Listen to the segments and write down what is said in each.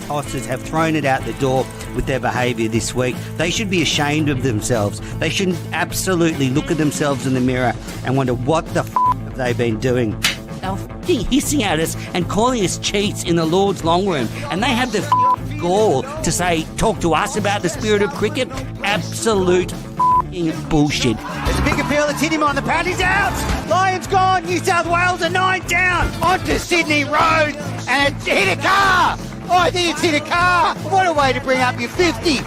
tossers have thrown it out the door with their behaviour this week. They should be ashamed of themselves. They should absolutely look at themselves in the mirror and wonder what the have they been doing. They're hissing at us and calling us cheats in the Lord's long room, and they have the gall to say, talk to us about the spirit of cricket. Absolute bullshit. There's a big appeal, it's hit him on the pad, he's out! Lions gone, New South Wales are 9 down! Onto Sydney Road, and it hit a car! Oh, I think it's hit a car! What a way to bring up your 50!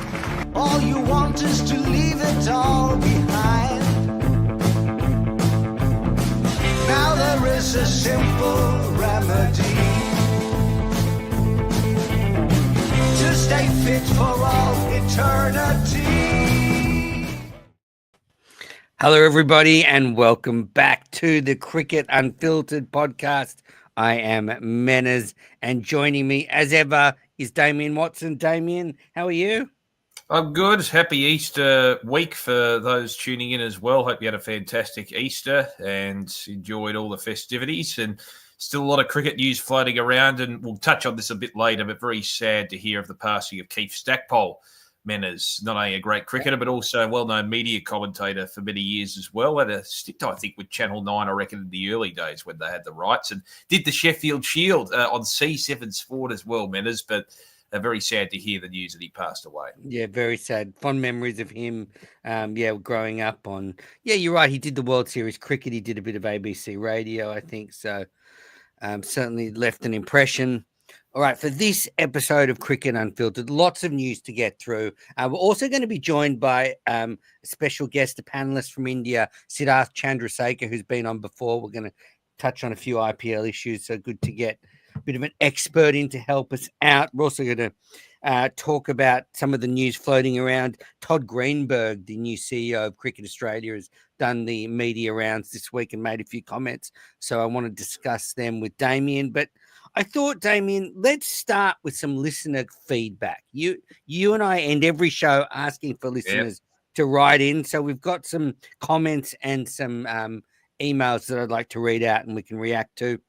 All you want is to leave it all behind. Now there is a simple remedy to stay fit for all eternity. Hello, everybody, and welcome back to the Cricket Unfiltered podcast. I am Menners, and joining me, as ever, is Damien Watson. Damien, how are you? I'm good. Happy Easter week for those tuning in as well. Hope you had a fantastic Easter and enjoyed all the festivities. And still a lot of cricket news floating around, and we'll touch on this a bit later, but very sad to hear of the passing of Keith Stackpole. Menners, not only a great cricketer, but also a well-known media commentator for many years as well. Had a stint, I think, with Channel 9, I reckon, in the early days when they had the rights, and did the Sheffield Shield on C7 Sport as well, Menners, but very sad to hear the news that he passed away. Yeah, very sad. Fond memories of him, growing up on... Yeah, you're right, he did the World Series cricket, he did a bit of ABC radio, I think, so certainly left an impression. All right, for this episode of Cricket Unfiltered, lots of news to get through. We're also going to be joined by a special guest, a panelist from India, Siddharth Chandrasekhar, who's been on before. We're going to touch on a few IPL issues, so good to get a bit of an expert in to help us out. We're also going to talk about some of the news floating around. Todd Greenberg, the new CEO of Cricket Australia, has done the media rounds this week and made a few comments, so I want to discuss them with Damien. But I thought, Damien, let's start with some listener feedback. You and I end every show asking for listeners to write in. So we've got some comments and some emails that I'd like to read out and we can react to.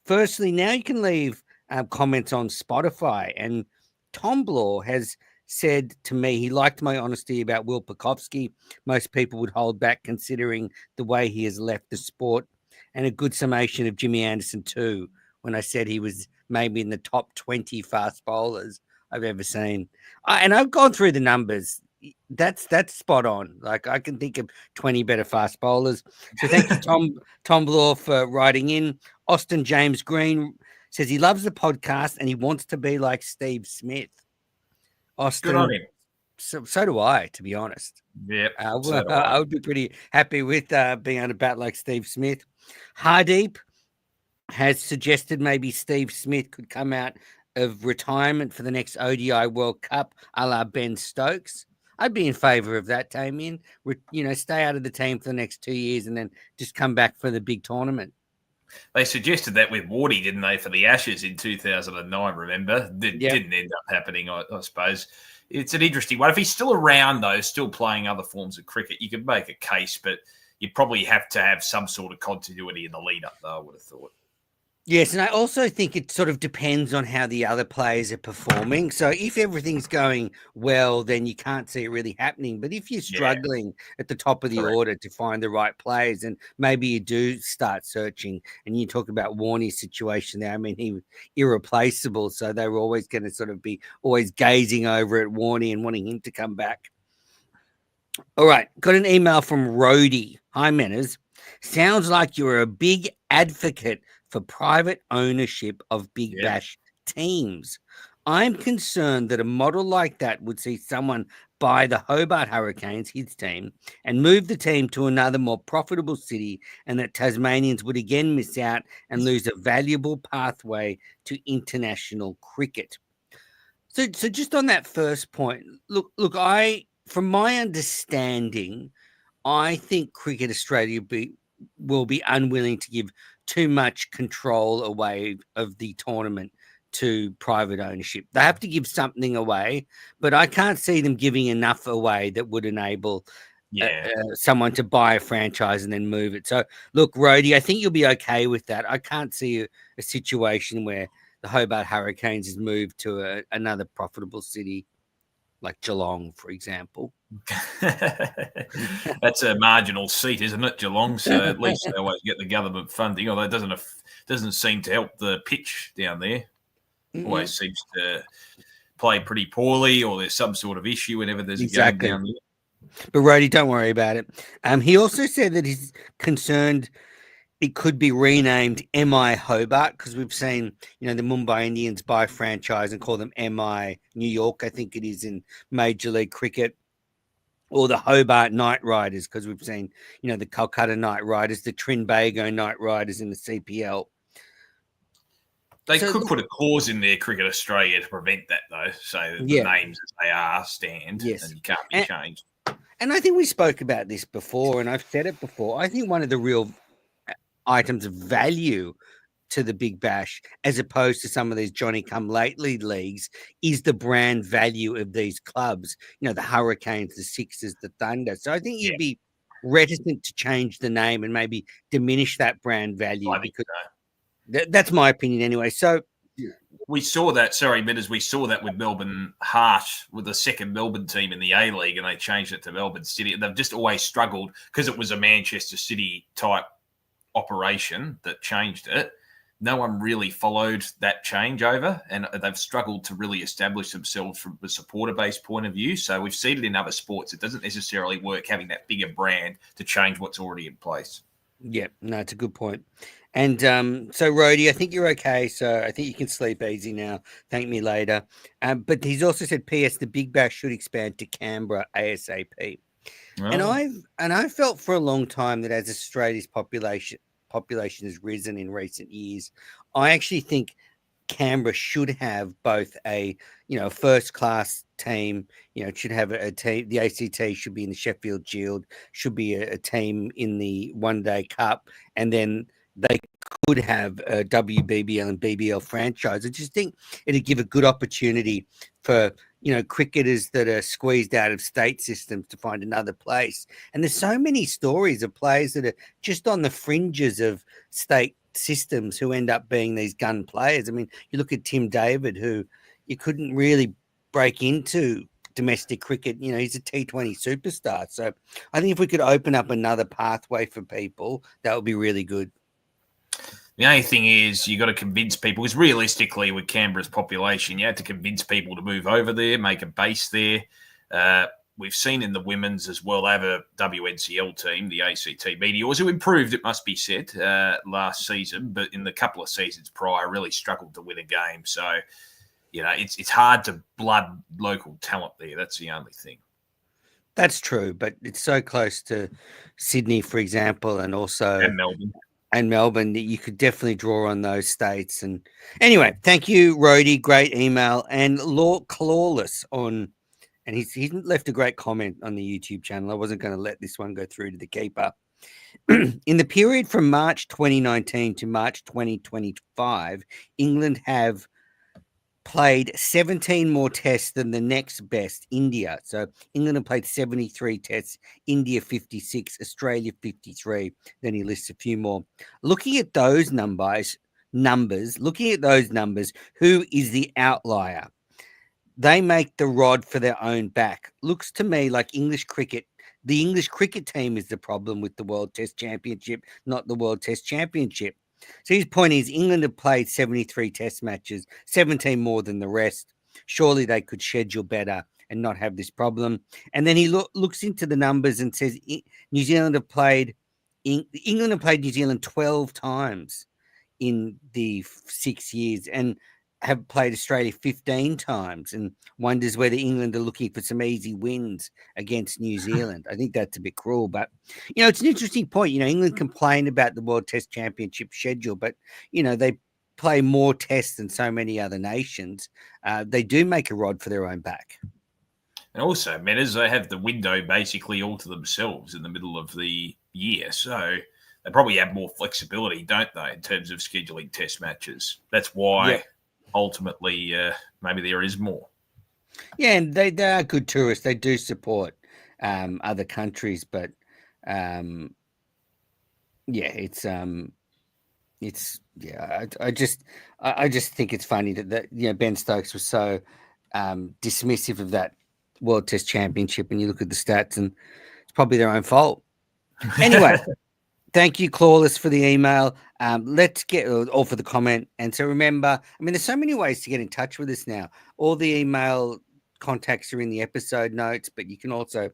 Firstly, now you can leave comments on Spotify. And Tom Blaw has said to me he liked my honesty about Will Pucovski. Most people would hold back considering the way he has left the sport. And a good summation of Jimmy Anderson too, when I said he was maybe in the top 20 fast bowlers I've ever seen. And I've gone through the numbers. That's spot on. Like, I can think of 20 better fast bowlers. So thank you, Tom Blaw, for writing in. Austin James Green says he loves the podcast and he wants to be like Steve Smith. Austin, good on him. So do I, to be honest. Yeah, I would be pretty happy with being able to bat like Steve Smith. Hardeep has suggested maybe Steve Smith could come out of retirement for the next ODI World Cup, a la Ben Stokes. I'd be in favour of that, Damien. Stay out of the team for the next 2 years and then just come back for the big tournament. They suggested that with Wardy, didn't they, for the Ashes in 2009, remember? Didn't end up happening, I suppose. It's an interesting one. If he's still around, though, still playing other forms of cricket, you could make a case, but you probably have to have some sort of continuity in the lead-up, though, I would have thought. Yes, and I also think it sort of depends on how the other players are performing. So if everything's going well, then you can't see it really happening. But if you're struggling at the top of the order to find the right players, and maybe you do start searching, and you talk about Warney's situation there. I mean, he was irreplaceable, so they were always going to sort of be always gazing over at Warney and wanting him to come back. All right, got an email from Rhodey. Hi, Menners. Sounds like you're a big advocate for private ownership of Big Bash teams. I'm concerned that a model like that would see someone buy the Hobart Hurricanes, his team, and move the team to another more profitable city, and that Tasmanians would again miss out and lose a valuable pathway to international cricket. So just on that first point, look, from my understanding, I think Cricket Australia will be unwilling to give too much control away of the tournament to private ownership. They have to give something away, but I can't see them giving enough away that would enable someone to buy a franchise and then move it. So, look, Rhodey, I think you'll be okay with that. I can't see a situation where the Hobart Hurricanes has moved to another profitable city like Geelong, for example. That's a marginal seat, isn't it, Geelong? So at least they always get the government funding, although it doesn't seem to help the pitch down there. Always seems to play pretty poorly, or there's some sort of issue whenever there's a game down there. But Rhodey, don't worry about it. He also said that he's concerned it could be renamed MI Hobart, because we've seen, the Mumbai Indians buy franchise and call them MI New York, I think it is, in Major League Cricket, or the Hobart Knight Riders, because we've seen, the Calcutta Knight Riders, the Trinbago Knight Riders in the CPL. They could put a clause in there, Cricket Australia, to prevent that, though, so that the names as they are stand, and you can't be changed. And I think we spoke about this before, and I've said it before. I think one of the real items of value to the Big Bash, as opposed to some of these Johnny-come-lately leagues, is the brand value of these clubs. The Hurricanes, the Sixers, the Thunder. So I think you'd be reticent to change the name and maybe diminish that brand value. Because that's my opinion anyway. So we saw that, we saw that with Melbourne Heart, with the second Melbourne team in the A-League, and they changed it to Melbourne City. They've just always struggled because it was a Manchester City type operation that changed it. No one really followed that changeover, and they've struggled to really establish themselves from a supporter-based point of view. So we've seen it in other sports. It doesn't necessarily work having that bigger brand to change what's already in place. Yeah, no, it's a good point. And so, Rhodey, I think you're okay. So I think you can sleep easy now. Thank me later. But he's also said, P.S. the Big Bash should expand to Canberra ASAP. Oh. And I felt for a long time that as Australia's population has risen in recent years, I actually think Canberra should have both a first class team. It should have a team. The ACT should be in the Sheffield Shield, should be a team in the One Day Cup, and then they could have a WBBL and BBL franchise. I just think it'd give a good opportunity for cricketers that are squeezed out of state systems to find another place. And there's so many stories of players that are just on the fringes of state systems who end up being these gun players. I mean, you look at Tim David, who you couldn't really break into domestic cricket. He's a T20 superstar. So I think if we could open up another pathway for people, that would be really good. The only thing is you got to convince people, because realistically with Canberra's population, you have to convince people to move over there, make a base there. We've seen in the women's as well, they have a WNCL team, the ACT Meteors, who improved, it must be said, last season, but in the couple of seasons prior really struggled to win a game. So, it's hard to blood local talent there. That's the only thing. That's true, but it's so close to Sydney, for example, and also Melbourne, that you could definitely draw on those states. And anyway, thank you, Rhodey. Great email. And Clawless and he's left a great comment on the YouTube channel. I wasn't going to let this one go through to the keeper. In the period from March 2019 to March 2025, England have played 17 more tests than the next best, India. So England have played 73 tests, India 56, Australia 53. Then he lists a few more. Looking at those numbers, who is the outlier? They make the rod for their own back. Looks to me like English cricket. The English cricket team is the problem with the World Test Championship, not the World Test Championship. So his point is England have played 73 test matches, 17 more than the rest. Surely they could schedule better and not have this problem. And then he looks into the numbers and says England have played New Zealand 12 times in the 6 years and have played Australia 15 times, and wonders whether England are looking for some easy wins against New Zealand. I think that's a bit cruel, but, it's an interesting point. England complain about the World Test Championship schedule, but, they play more tests than so many other nations. They do make a rod for their own back. And also, Metters, they have the window basically all to themselves in the middle of the year. So they probably have more flexibility, don't they, in terms of scheduling test matches. That's why ultimately maybe there is more. Yeah, and they are good tourists. They do support other countries, but it's I just think it's funny that Ben Stokes was so dismissive of that World Test Championship, and you look at the stats, and it's probably their own fault. Anyway, thank you, Clawless, for the email. Let's get or for the comment. And so remember, I mean, there's so many ways to get in touch with us now. All the email contacts are in the episode notes, but you can also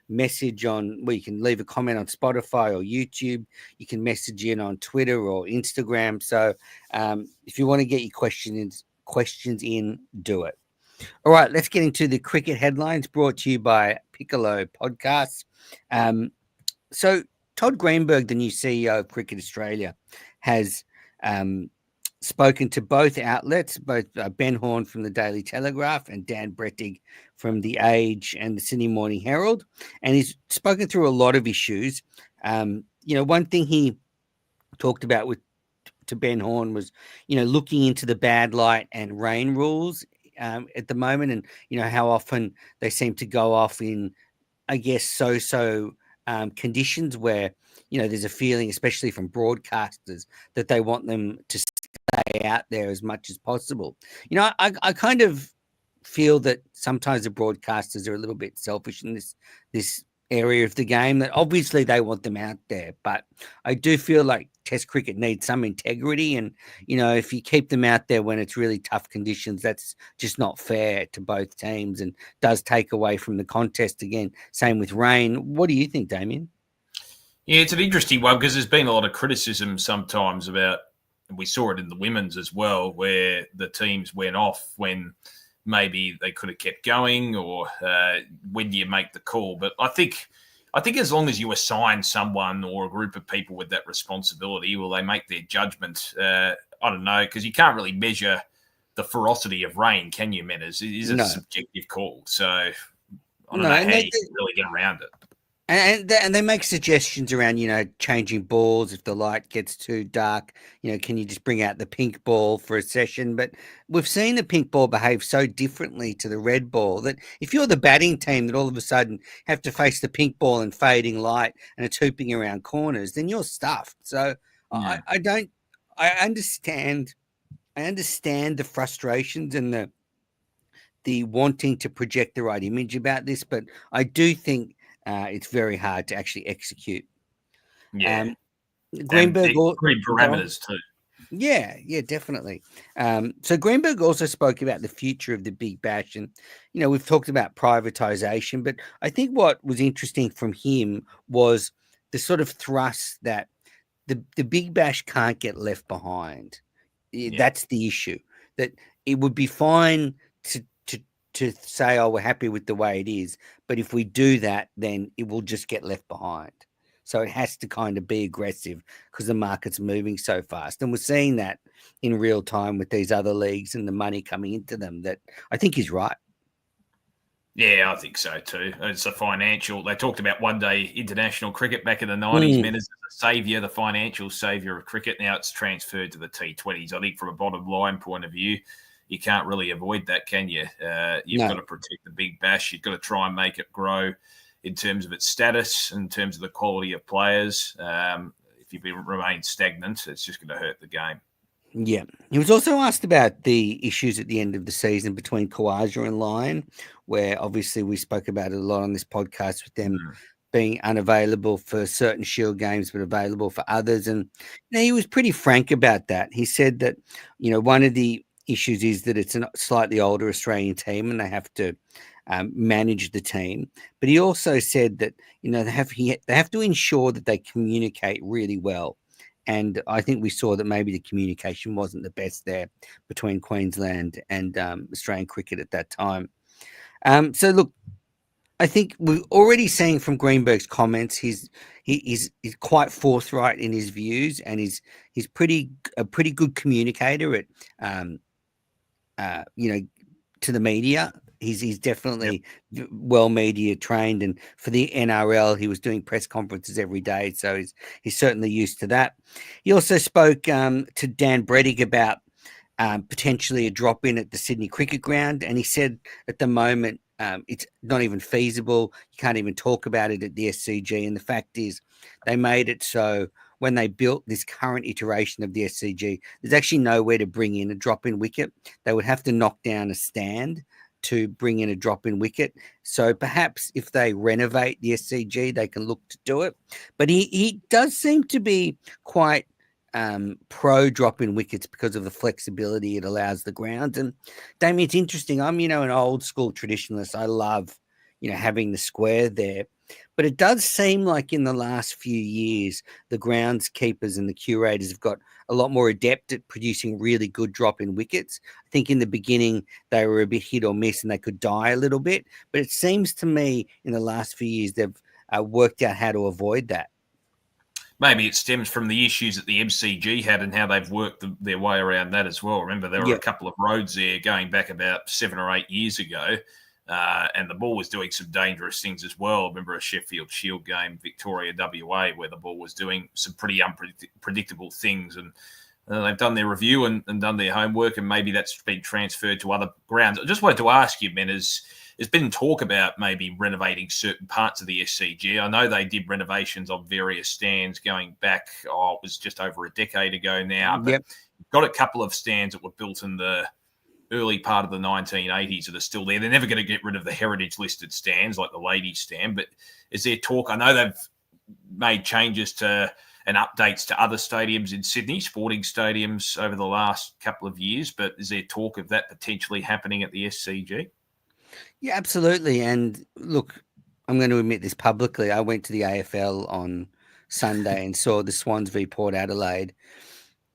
message on, well, you can leave a comment on Spotify or YouTube. You can message in on Twitter or Instagram. So if you want to get your questions in, do it. All right, let's get into the cricket headlines brought to you by Piccolo Podcasts. So Todd Greenberg, the new CEO of Cricket Australia, has spoken to both outlets, both Ben Horn from the Daily Telegraph and Dan Brettig from The Age and the Sydney Morning Herald. And he's spoken through a lot of issues. One thing he talked about to Ben Horn was, looking into the bad light and rain rules at the moment, and, how often they seem to go off in, I guess, so conditions where, there's a feeling, especially from broadcasters, that they want them to stay out there as much as possible. I kind of feel that sometimes the broadcasters are a little bit selfish in this area of the game, that obviously they want them out there, but I do feel like Test cricket needs some integrity, and if you keep them out there when it's really tough conditions, that's just not fair to both teams and does take away from the contest again. Same with rain. What do you think, Damien? Yeah, it's an interesting one because there's been a lot of criticism sometimes about, and we saw it in the women's as well, where the teams went off when maybe they could have kept going, or when do you make the call? But I think as long as you assign someone or a group of people with that responsibility, will they make their judgment? I don't know, because you can't really measure the ferocity of rain, can you, Menas? It is a subjective call. So I don't know how you can really get around it. And they make suggestions around, changing balls if the light gets too dark. Can you just bring out the pink ball for a session? But we've seen the pink ball behave so differently to the red ball that if you're the batting team that all of a sudden have to face the pink ball in fading light and it's hooping around corners, then you're stuffed. So yeah. I understand the frustrations and the wanting to project the right image about this, but I do think it's very hard to actually execute. Yeah. Greenberg pretty parameters too. Yeah, definitely. So Greenberg also spoke about the future of the Big Bash, and we've talked about privatization, but I think what was interesting from him was the sort of thrust that the Big Bash can't get left behind. Yeah. That's the issue. That it would be fine to say, oh, we're happy with the way it is, but if we do that, then it will just get left behind. So it has to kind of be aggressive because the market's moving so fast. And we're seeing that in real time with these other leagues and the money coming into them, that I think is right. Yeah, I think so too. It's a financial. They talked about one day international cricket back in the 90s, men as a saviour, the financial saviour of cricket. Now it's transferred to the T20s. I think from a bottom line point of view, you can't really avoid that, can you? You've got to protect the Big Bash. You've got to try and make it grow in terms of its status, in terms of the quality of players. If you remain stagnant, it's just going to hurt the game. Yeah. He was also asked about the issues at the end of the season between Khawaja and Lyon, where obviously we spoke about it a lot on this podcast with them being unavailable for certain Shield games, but available for others. And he was pretty frank about that. He said that, one of the issues is that it's a slightly older Australian team and they have to manage the team. But he also said that, they have to ensure that they communicate really well. And I think we saw that maybe the communication wasn't the best there between Queensland and Australian cricket at that time. So look, I think we're already seeing from Greenberg's comments, he's quite forthright in his views, and he's a pretty good communicator at to the media. He's definitely well media trained, and for the NRL, he was doing press conferences every day, so he's certainly used to that. He also spoke to Dan Brettig about potentially a drop in at the Sydney Cricket Ground, and he said at the moment it's not even feasible. You can't even talk about it at the SCG, and the fact is they made it so when they built this current iteration of the SCG, there's actually nowhere to bring in a drop-in wicket. They would have to knock down a stand to bring in a drop-in wicket. So perhaps if they renovate the SCG, they can look to do it. But he does seem to be quite pro drop-in wickets because of the flexibility it allows the ground. And Damien, it's interesting. I'm, an old school traditionalist. I love, having the square there. But it does seem like in the last few years, the groundskeepers and the curators have got a lot more adept at producing really good drop-in wickets. I think in the beginning, they were a bit hit or miss and they could die a little bit. But it seems to me in the last few years, they've worked out how to avoid that. Maybe it stems from the issues that the MCG had and how they've worked their way around that as well. Remember, there were a couple of roads there going back about 7 or 8 years ago, and the ball was doing some dangerous things as well. I remember a Sheffield Shield game, Victoria WA, where the ball was doing some pretty unpredictable things. And they've done their review and done their homework, and maybe that's been transferred to other grounds. I just wanted to ask you, Ben, there's been talk about maybe renovating certain parts of the SCG. I know they did renovations on various stands going back, it was just over a decade ago now. But got a couple of stands that were built in the early part of the 1980s that are still there. They're never going to get rid of the heritage-listed stands like the ladies' stand, but is there talk? I know they've made changes to and updates to other stadiums in Sydney, sporting stadiums over the last couple of years, but is there talk of that potentially happening at the SCG? Yeah, absolutely. And look, I'm going to admit this publicly. I went to the AFL on Sunday and saw the Swans v Port Adelaide.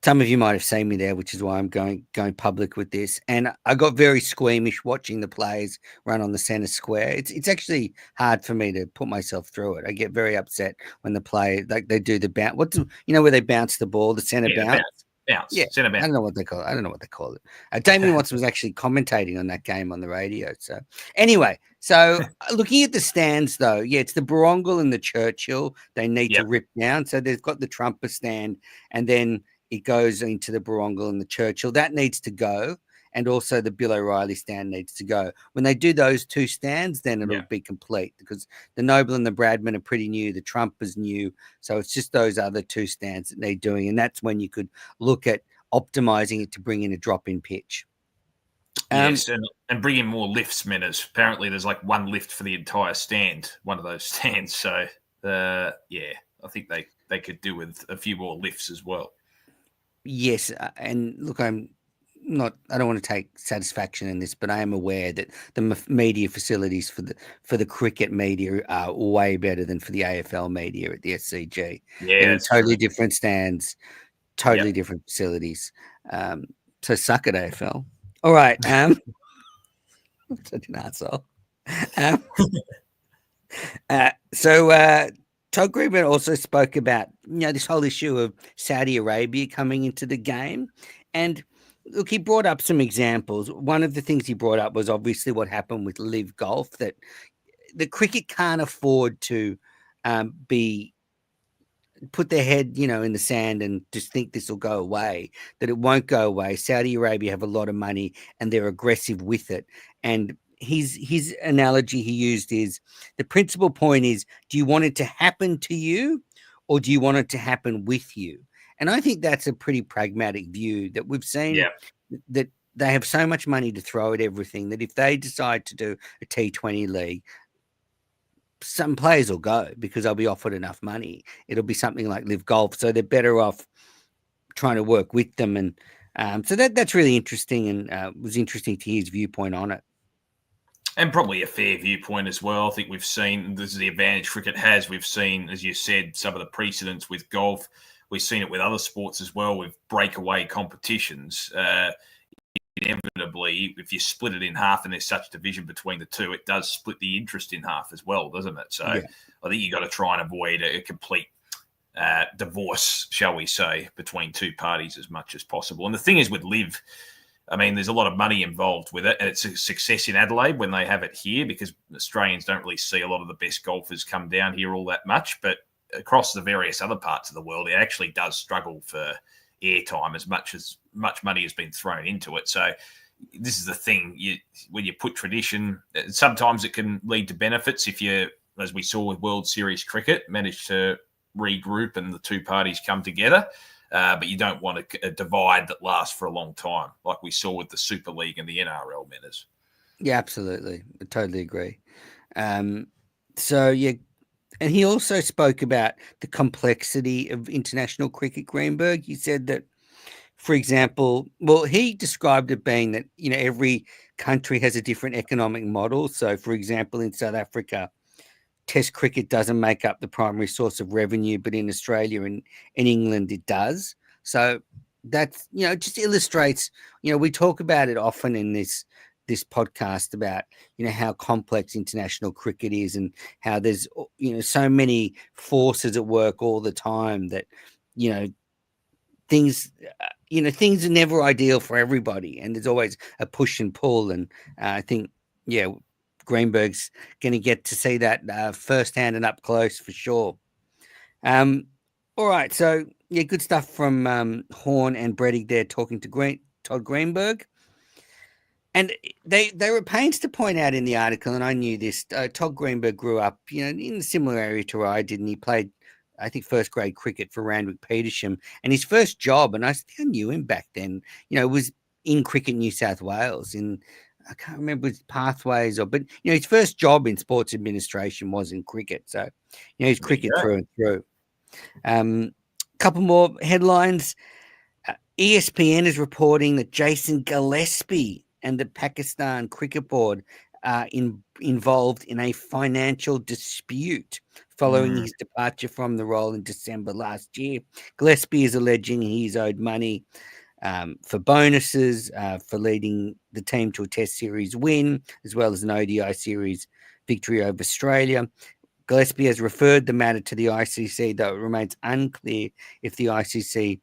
Some of you might have seen me there, which is why I'm going public with this. And I got very squeamish watching the players run on the centre square. It's actually hard for me to put myself through it. I get very upset when the play they do the bounce. Where they bounce the ball, the centre bounce. Yeah, centre bounce. I don't know what they call it. Damien Watson was actually commentating on that game on the radio. So anyway, looking at the stands though, it's the Barongal and the Churchill. They need to rip down. So they've got the Trumper stand, and then it goes into the Barongal and the Churchill. That needs to go. And also the Bill O'Reilly stand needs to go. When they do those two stands, then it'll be complete, because the Noble and the Bradman are pretty new. The Trump is new. So it's just those other two stands that need doing. And that's when you could look at optimizing it to bring in a drop-in pitch. Yes, and bring in more lifts, Menners. Apparently there's like one lift for the entire stand, one of those stands. So, I think they could do with a few more lifts as well. Yes, and look, I don't want to take satisfaction in this, but I am aware that the media facilities for the cricket media are way better than for the AFL media at the SCG. Yeah, totally different stands, totally different facilities. So suck it, AFL. All right. Such an arsehole. Todd Greenberg also spoke about this whole issue of Saudi Arabia coming into the game, and look, he brought up some examples. One of the things he brought up was obviously what happened with Live Golf, that the cricket can't afford to put their head, in the sand and just think this will go away, that it won't go away. Saudi Arabia have a lot of money and they're aggressive with it. And his analogy he used is, the principal point is, do you want it to happen to you or do you want it to happen with you? And I think that's a pretty pragmatic view, that we've seen that they have so much money to throw at everything that if they decide to do a T20 league, some players will go because they'll be offered enough money. It'll be something like Live Golf. So they're better off trying to work with them. And so that's really interesting, and was interesting to hear his viewpoint on it. And probably a fair viewpoint as well. I think we've seen, this is the advantage cricket has. We've seen, as you said, some of the precedents with golf. We've seen it with other sports as well, with breakaway competitions. Inevitably, if you split it in half and there's such division between the two, it does split the interest in half as well, doesn't it? So I think you've got to try and avoid a complete divorce, shall we say, between two parties as much as possible. And the thing is with Live, I mean, there's a lot of money involved with it, and it's a success in Adelaide when they have it here, because Australians don't really see a lot of the best golfers come down here all that much. But across the various other parts of the world, it actually does struggle for airtime as much money has been thrown into it. So this is the thing, when you put tradition, sometimes it can lead to benefits if you, as we saw with World Series cricket, manage to regroup and the two parties come together. But you don't want a divide that lasts for a long time, like we saw with the Super League and the NRL matters. Yeah, absolutely. I totally agree. So, yeah, and he also spoke about the complexity of international cricket, Greenberg. He said that, for example, well, he described it being that, every country has a different economic model. So, for example, in South Africa, Test cricket doesn't make up the primary source of revenue, but in Australia and in England, it does. So that's, just illustrates, we talk about it often in this podcast about, how complex international cricket is and how there's, so many forces at work all the time that, things, things are never ideal for everybody. And there's always a push and pull. And I think, yeah, Greenberg's going to get to see that firsthand and up close for sure. All right, so yeah, good stuff from Horn and Bredig there talking to Todd Greenberg. And they were pains to point out in the article, and I knew this. Todd Greenberg grew up, in a similar area to where I did, and he played, I think, first grade cricket for Randwick Petersham. And his first job, and I think I knew him back then, was in Cricket New South Wales I can't remember his pathways but his first job in sports administration was in cricket. So, he's cricket through and through. Couple more headlines. ESPN is reporting that Jason Gillespie and the Pakistan Cricket Board are involved in a financial dispute following his departure from the role in December last year. Gillespie is alleging he's owed money for bonuses, for leading the team to a Test series win, as well as an ODI series victory over Australia. Gillespie has referred the matter to the ICC, though it remains unclear if the ICC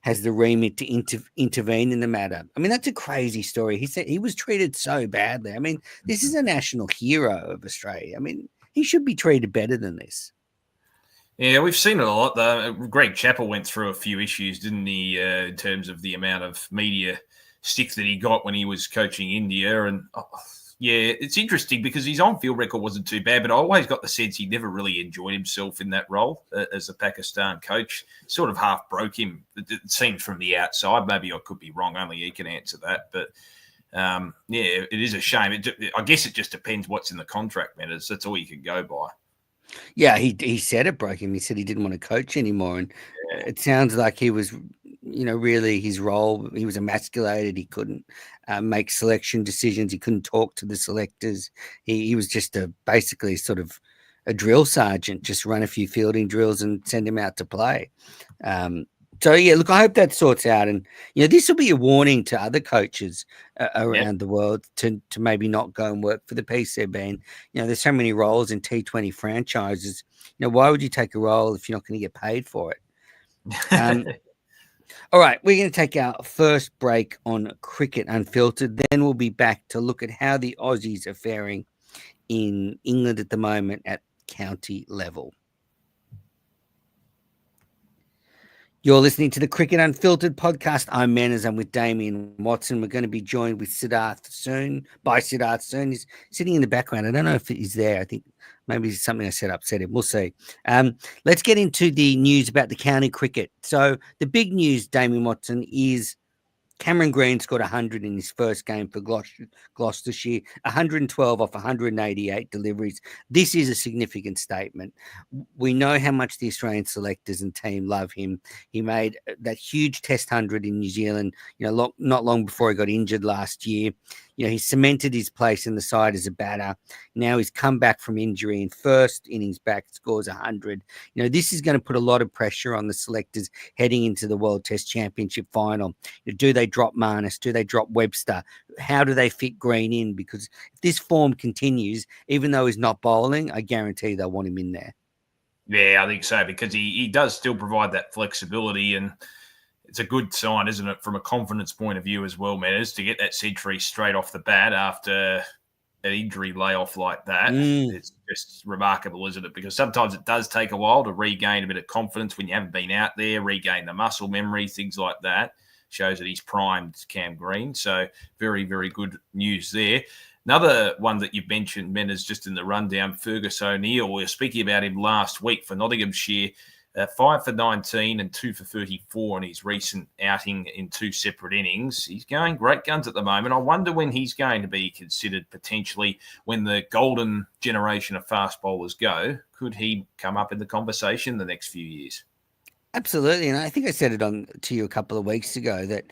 has the remit to intervene in the matter. I mean, that's a crazy story. He said he was treated so badly. I mean, this is a national hero of Australia. I mean, he should be treated better than this. Yeah, we've seen it a lot, though. Greg Chappell went through a few issues, didn't he, in terms of the amount of media stick that he got when he was coaching India. And, yeah, it's interesting because his on-field record wasn't too bad, but I always got the sense he never really enjoyed himself in that role as a Pakistan coach. Sort of half broke him, it seemed, from the outside. Maybe I could be wrong. Only he can answer that. But, yeah, it is a shame. I guess it just depends what's in the contract matters. That's all you can go by. Yeah, he said it broke him. He said he didn't want to coach anymore. And it sounds like he was, really his role, he was emasculated. He couldn't make selection decisions. He couldn't talk to the selectors. He was just basically sort of a drill sergeant, just run a few fielding drills and send him out to play. So, yeah, look, I hope that sorts out. And, this will be a warning to other coaches around the world to maybe not go and work for the PCB. And, there's so many roles in T20 franchises. Why would you take a role if you're not going to get paid for it? All right, we're going to take our first break on Cricket Unfiltered. Then we'll be back to look at how the Aussies are faring in England at the moment at county level. You're listening to the Cricket Unfiltered podcast. I'm Manners. I'm with Damien Watson. We're going to be joined with Siddharth soon. He's sitting in the background. I don't know if he's there. I think maybe something I set upset him. We'll see. Let's get into the news about the county cricket. So the big news, Damien Watson, is Cameron Green scored 100 in his first game for Gloucestershire, 112 off 188 deliveries. This is a significant statement. We know how much the Australian selectors and team love him. He made that huge Test 100 in New Zealand, not long before he got injured last year. He cemented his place in the side as a batter. Now he's come back from injury and first innings back scores 100. This is going to put a lot of pressure on the selectors heading into the World Test Championship final. Do they drop Marnus? Do they drop Webster? How do they fit Green in? Because if this form continues, even though he's not bowling, I guarantee they'll want him in there. Yeah, I think so, because he does still provide that flexibility, and it's a good sign, isn't it, from a confidence point of view as well, Matters, to get that century straight off the bat after an injury layoff like that. It's just remarkable, isn't it? Because sometimes it does take a while to regain a bit of confidence when you haven't been out there, regain the muscle memory, things like that. shows that he's primed Cam Green. So very, very good news there. Another one that you've mentioned, Ben, is just in the rundown, Fergus O'Neill. We were speaking about him last week for Nottinghamshire. 5 for 19 and 2 for 34 in his recent outing in 2 separate innings. He's going great guns at the moment. I wonder when he's going to be considered potentially when the golden generation of fast bowlers go. Could he come up in the conversation the next few years? Absolutely. And I think I said it to you a couple of weeks ago that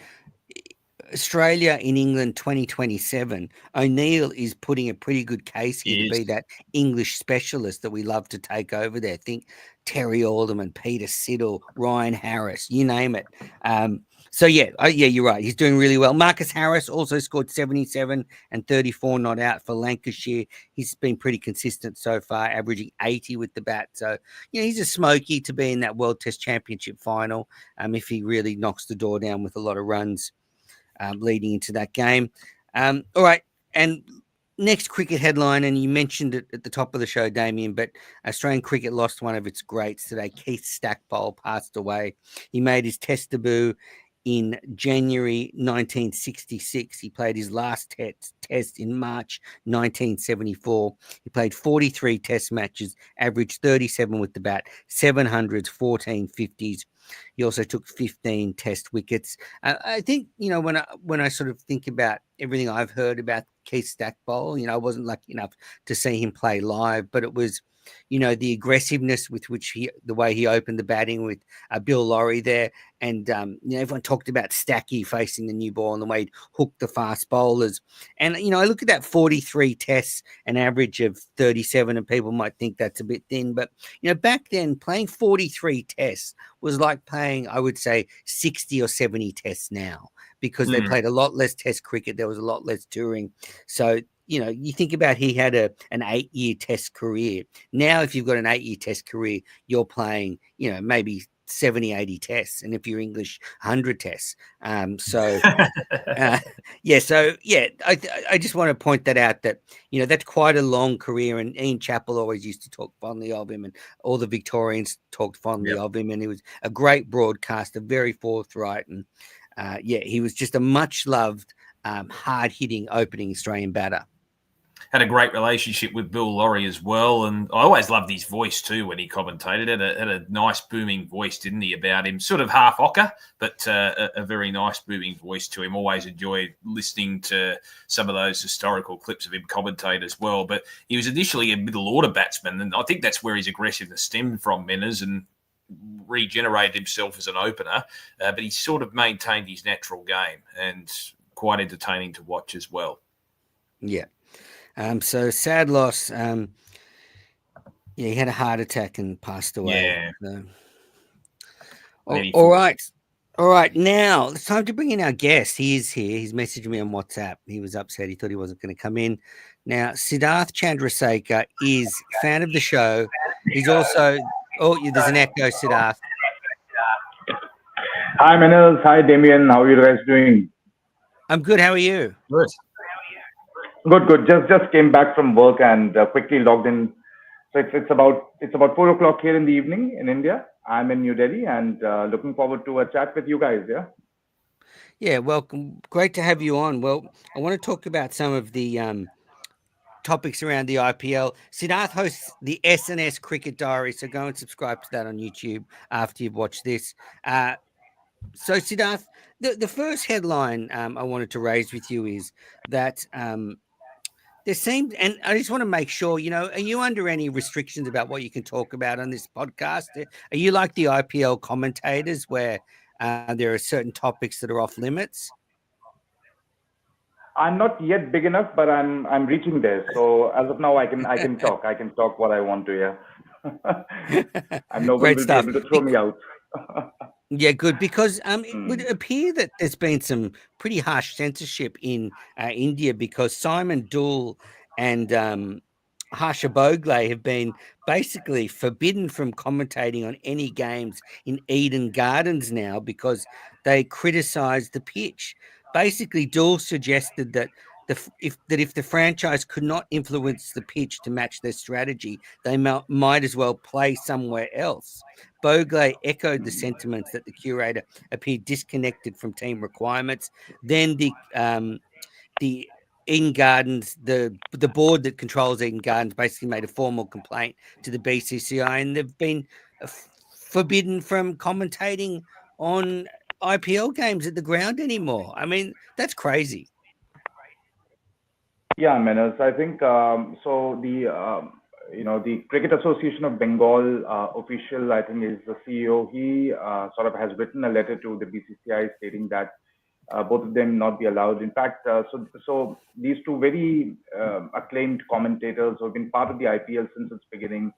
Australia in England 2027, O'Neill is putting a pretty good case here to be that English specialist that we love to take over there. Think Terry Alderman, Peter Siddle, Ryan Harris, you name it. So yeah, you're right. He's doing really well. Marcus Harris also scored 77 and 34 not out for Lancashire. He's been pretty consistent so far, averaging 80 with the bat. So, he's a smoky to be in that World Test Championship final if he really knocks the door down with a lot of runs leading into that game. All right. And next cricket headline, and you mentioned it at the top of the show, Damien, but Australian cricket lost one of its greats today. Keith Stackpole passed away. He made his test debut in January 1966. He played his last test in March 1974. He played 43 test matches, averaged 37 with the bat, 700s, 14 50s. He also took 15 test wickets. I think, when I sort of think about everything I've heard about Keith Stackpole, I wasn't lucky enough to see him play live, but it was, the aggressiveness with which the way he opened the batting with Bill Lawry there. And, everyone talked about Stacky facing the new ball and the way he hooked the fast bowlers. And, I look at that 43 tests, an average of 37, and people might think that's a bit thin. But, back then playing 43 tests was like playing, I would say, 60 or 70 tests now because they played a lot less test cricket. There was a lot less touring. So, you think about he had an 8-year test career. Now, if you've got an 8-year test career, you're playing, maybe 70, 80 tests. And if you're English, 100 tests. I just want to point that out that, that's quite a long career. And Ian Chappell always used to talk fondly of him, and all the Victorians talked fondly of him. And he was a great broadcaster, very forthright. And he was just a much loved, hard-hitting opening Australian batter. Had a great relationship with Bill Lawry as well, and I always loved his voice too when he commentated. Had a nice booming voice, didn't he, about him? Sort of half ocker, but a very nice booming voice to him. Always enjoyed listening to some of those historical clips of him commentate as well. But he was initially a middle order batsman, and I think that's where his aggressiveness stemmed from, Menners, and regenerated himself as an opener. But he sort of maintained his natural game, and quite entertaining to watch as well. Yeah. So sad loss. He had a heart attack and passed away. Yeah. So. All right. Now it's time to bring in our guest. He is here. He's messaged me on WhatsApp. He was upset. He thought he wasn't going to come in. Now, Siddharth Chandrasekhar is a fan of the show. He's also... there's an echo, Siddharth. Hi, Menners. Hi, Damien. How are you guys doing? I'm good. How are you? Good. Good. Just came back from work and quickly logged in. So it's about 4:00 here in the evening in India. I'm in New Delhi and looking forward to a chat with you guys. Yeah. Yeah. Welcome. Great to have you on. Well, I want to talk about some of the topics around the IPL. Siddharth hosts the S&S Cricket Diary, so go and subscribe to that on YouTube after you've watched this. So Siddharth, the first headline I wanted to raise with you is that there seems, and I just want to make sure, are you under any restrictions about what you can talk about on this podcast? Are you like the IPL commentators where there are certain topics that are off limits? I'm not yet big enough, but I'm reaching there. So as of now, I can talk. I can talk what I want to. Yeah. I'm nobody will be able to throw me out. Yeah, good, because it would appear that there's been some pretty harsh censorship in India because Simon Dull and Harsha Bogle have been basically forbidden from commentating on any games in Eden Gardens now because they criticised the pitch. Basically, Dull suggested that if the franchise could not influence the pitch to match their strategy, they might as well play somewhere else. Bogle echoed the sentiments that the curator appeared disconnected from team requirements. Then the Eden Gardens, the board that controls Eden Gardens, basically made a formal complaint to the BCCI, and they've been forbidden from commentating on IPL games at the ground anymore. I mean, that's crazy. Yeah, Menas. I think so. The Cricket Association of Bengal official, I think, is the CEO. He sort of has written a letter to the BCCI stating that both of them not be allowed. In fact, so these two very acclaimed commentators who have been part of the IPL since its beginning.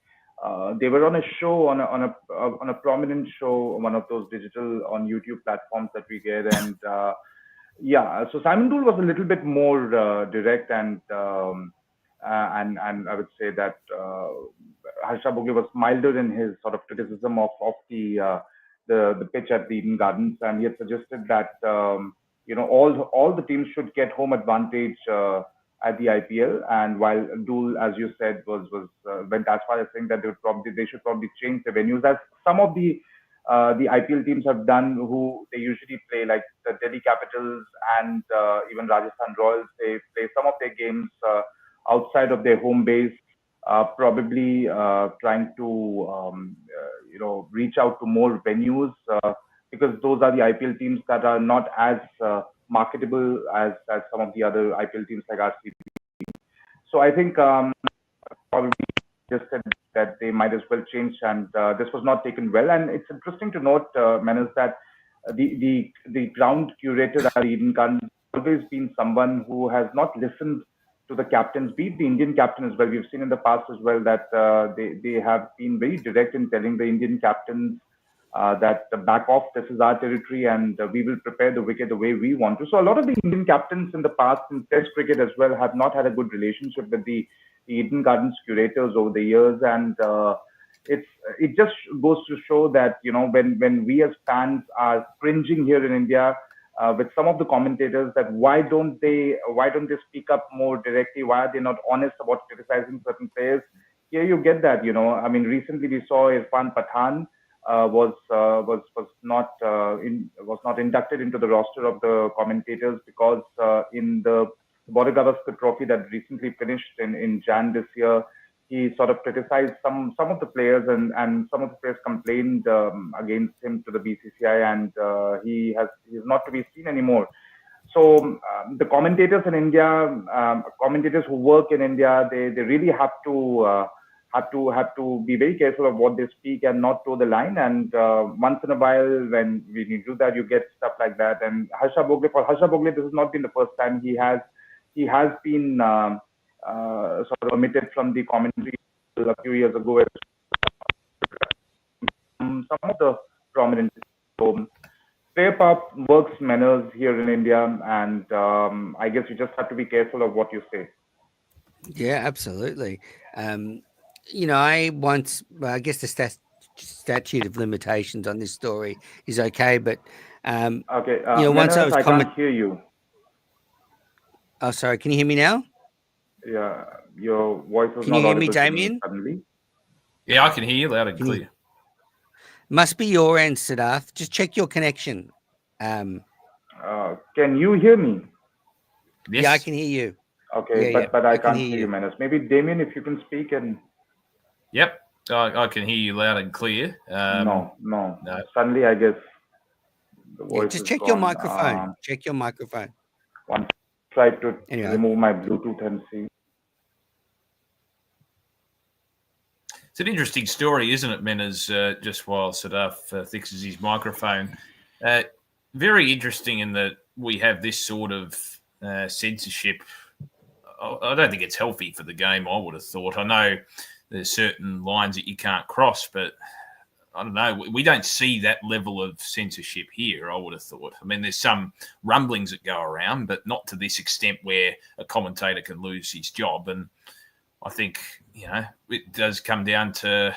They were on a show on a prominent show, one of those digital on YouTube platforms that we get, and yeah, so Simon Dool was a little bit more direct, and I would say that Harsha Bhogle was milder in his sort of criticism of the pitch at the Eden Gardens, and he had suggested that all the teams should get home advantage at the IPL, and while Dool, as you said, went as far as saying that they should probably change the venues, as some of the IPL teams have done, who they usually play, like the Delhi Capitals and even Rajasthan Royals. They play some of their games outside of their home base, probably trying to reach out to more venues, because those are the IPL teams that are not as marketable as some of the other IPL teams like RCB. So I think probably just said that they might as well change, and this was not taken well. And it's interesting to note, Menas, that the ground curator at Eden Gardens has always been someone who has not listened to the captains, be it the Indian captain as well. We've seen in the past as well that they have been very direct in telling the Indian captains that back off, this is our territory, and we will prepare the wicket the way we want to. So a lot of the Indian captains in the past in Test cricket as well have not had a good relationship with the Eden Gardens curators over the years, and it just goes to show that when we as fans are cringing here in India with some of the commentators, that why don't they speak up more directly? Why are they not honest about criticizing certain players? Here you get that. I mean, recently we saw Irfan Pathan was not inducted into the roster of the commentators because in the Border Gavaskar Trophy that recently finished in Jan this year, he sort of criticized some of the players, and some of the players complained against him to the BCCI, and he is not to be seen anymore. So the commentators in India, commentators who work in India, they really have to be very careful of what they speak and not toe the line. And once in a while, when we do that, you get stuff like that. And for Harsha Bhogle, this has not been the first time. He has been sort of omitted from the commentary a few years ago. Some of the prominent player power works manners here in India, and I guess you just have to be careful of what you say. Yeah, absolutely. I guess the statute of limitations on this story is okay, but okay, once I can't hear you. Oh, sorry. Can you hear me now? Yeah, your voice is Can not you hear me, audible to Damien? suddenly. Yeah, I can hear you loud and clear. Must be your end, Siddharth. Just check your connection. Can you hear me? Yes. Yeah, I can hear you. Okay, Yeah, but I can can't hear you, Menas. Maybe Damien, if you can speak and. Yep, I can hear you loud and clear. No. Suddenly, I guess the voice just is check gone. your microphone. Check your microphone. Once try to remove my Bluetooth and see. It's an interesting story, isn't it, Menas? Just while Siddharth fixes his microphone. Very interesting in that we have this sort of censorship. I don't think it's healthy for the game, I would have thought. I know there's certain lines that you can't cross, but I don't know. We don't see that level of censorship here, I would have thought. I mean, there's some rumblings that go around, but not to this extent where a commentator can lose his job. And I think, it does come down to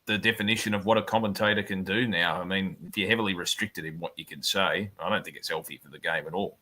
the definition of what a commentator can do now. I mean, if you're heavily restricted in what you can say, I don't think it's healthy for the game at all.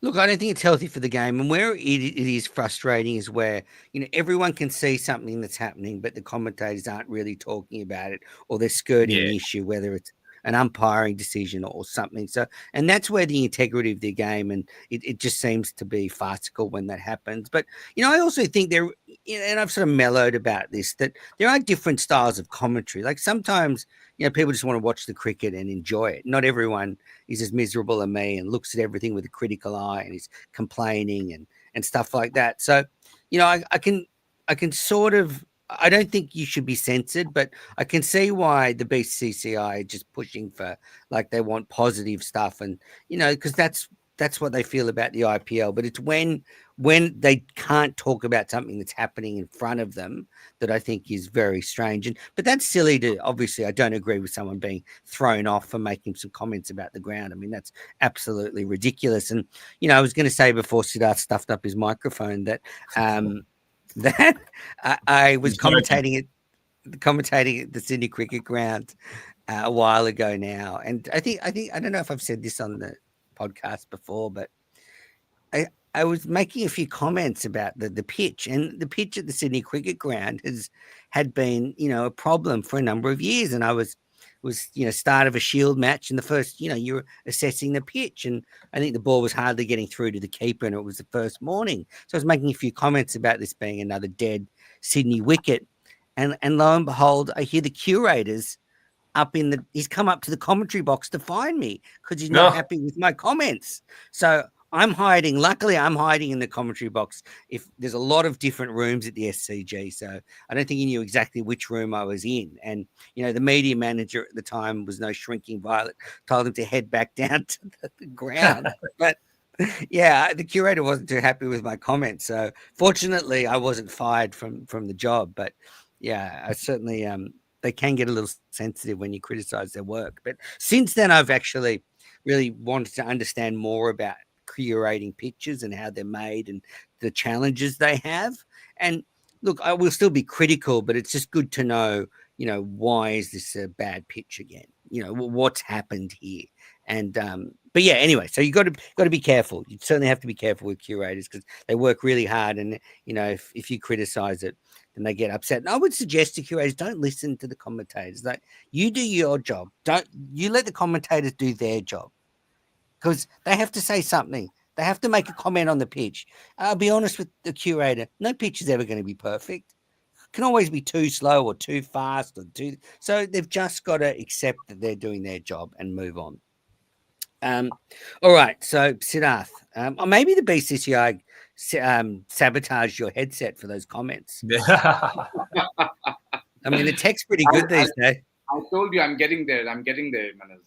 Look, I don't think it's healthy for the game. And where it is frustrating is where, everyone can see something that's happening, but the commentators aren't really talking about it, or they're skirting Yeah. the issue, whether it's an umpiring decision or something. So, and that's where the integrity of the game, and it just seems to be farcical when that happens. But, I also think there, and I've sort of mellowed about this, that there are different styles of commentary. Like sometimes, people just want to watch the cricket and enjoy it. Not everyone is as miserable as me and looks at everything with a critical eye and is complaining and stuff like that. So, I can sort of, I don't think you should be censored, but I can see why the BCCI are just pushing for, like, they want positive stuff, and because that's what they feel about the IPL. But it's when they can't talk about something that's happening in front of them that I think is very strange. But that's silly to, obviously, I don't agree with someone being thrown off for making some comments about the ground. I mean, that's absolutely ridiculous. And, I was going to say before Siddharth stuffed up his microphone that that I was commentating at the Sydney Cricket Ground a while ago now. And I think, I don't know if I've said this on the podcast before, but I was making a few comments about the pitch, and the pitch at the Sydney Cricket Ground had been, a problem for a number of years. And I was start of a Shield match, and the first, you're assessing the pitch, and I think the ball was hardly getting through to the keeper, and it was the first morning. So I was making a few comments about this being another dead Sydney wicket, and lo and behold, I hear the curators he's come up to the commentary box to find me because he's not happy with my comments. So luckily I'm hiding in the commentary box. If there's a lot of different rooms at the SCG, so I don't think he knew exactly which room I was in. And, the media manager at the time was no shrinking violet, told him to head back down to the ground. But yeah, the curator wasn't too happy with my comments. So fortunately I wasn't fired from the job. But yeah, I certainly, they can get a little sensitive when you criticize their work. But since then, I've actually really wanted to understand more about curating pictures and how they're made and the challenges they have. And look, I will still be critical, but it's just good to know, why is this a bad pitch again? What's happened here? And but yeah, anyway, so you got to be careful. You certainly have to be careful with curators because they work really hard, and if you criticize it, then they get upset. And I would suggest to curators, don't listen to the commentators. Like, you do your job. Don't you let the commentators do their job, because they have to say something. They have to make a comment on the pitch. I'll be honest with the curator. No pitch is ever going to be perfect. Can always be too slow or too fast so they've just got to accept that they're doing their job and move on. All right, so Siddharth, or maybe the BCCI sabotaged your headset for those comments. I mean, the tech's pretty good these days. I told you I'm getting there, Manoj.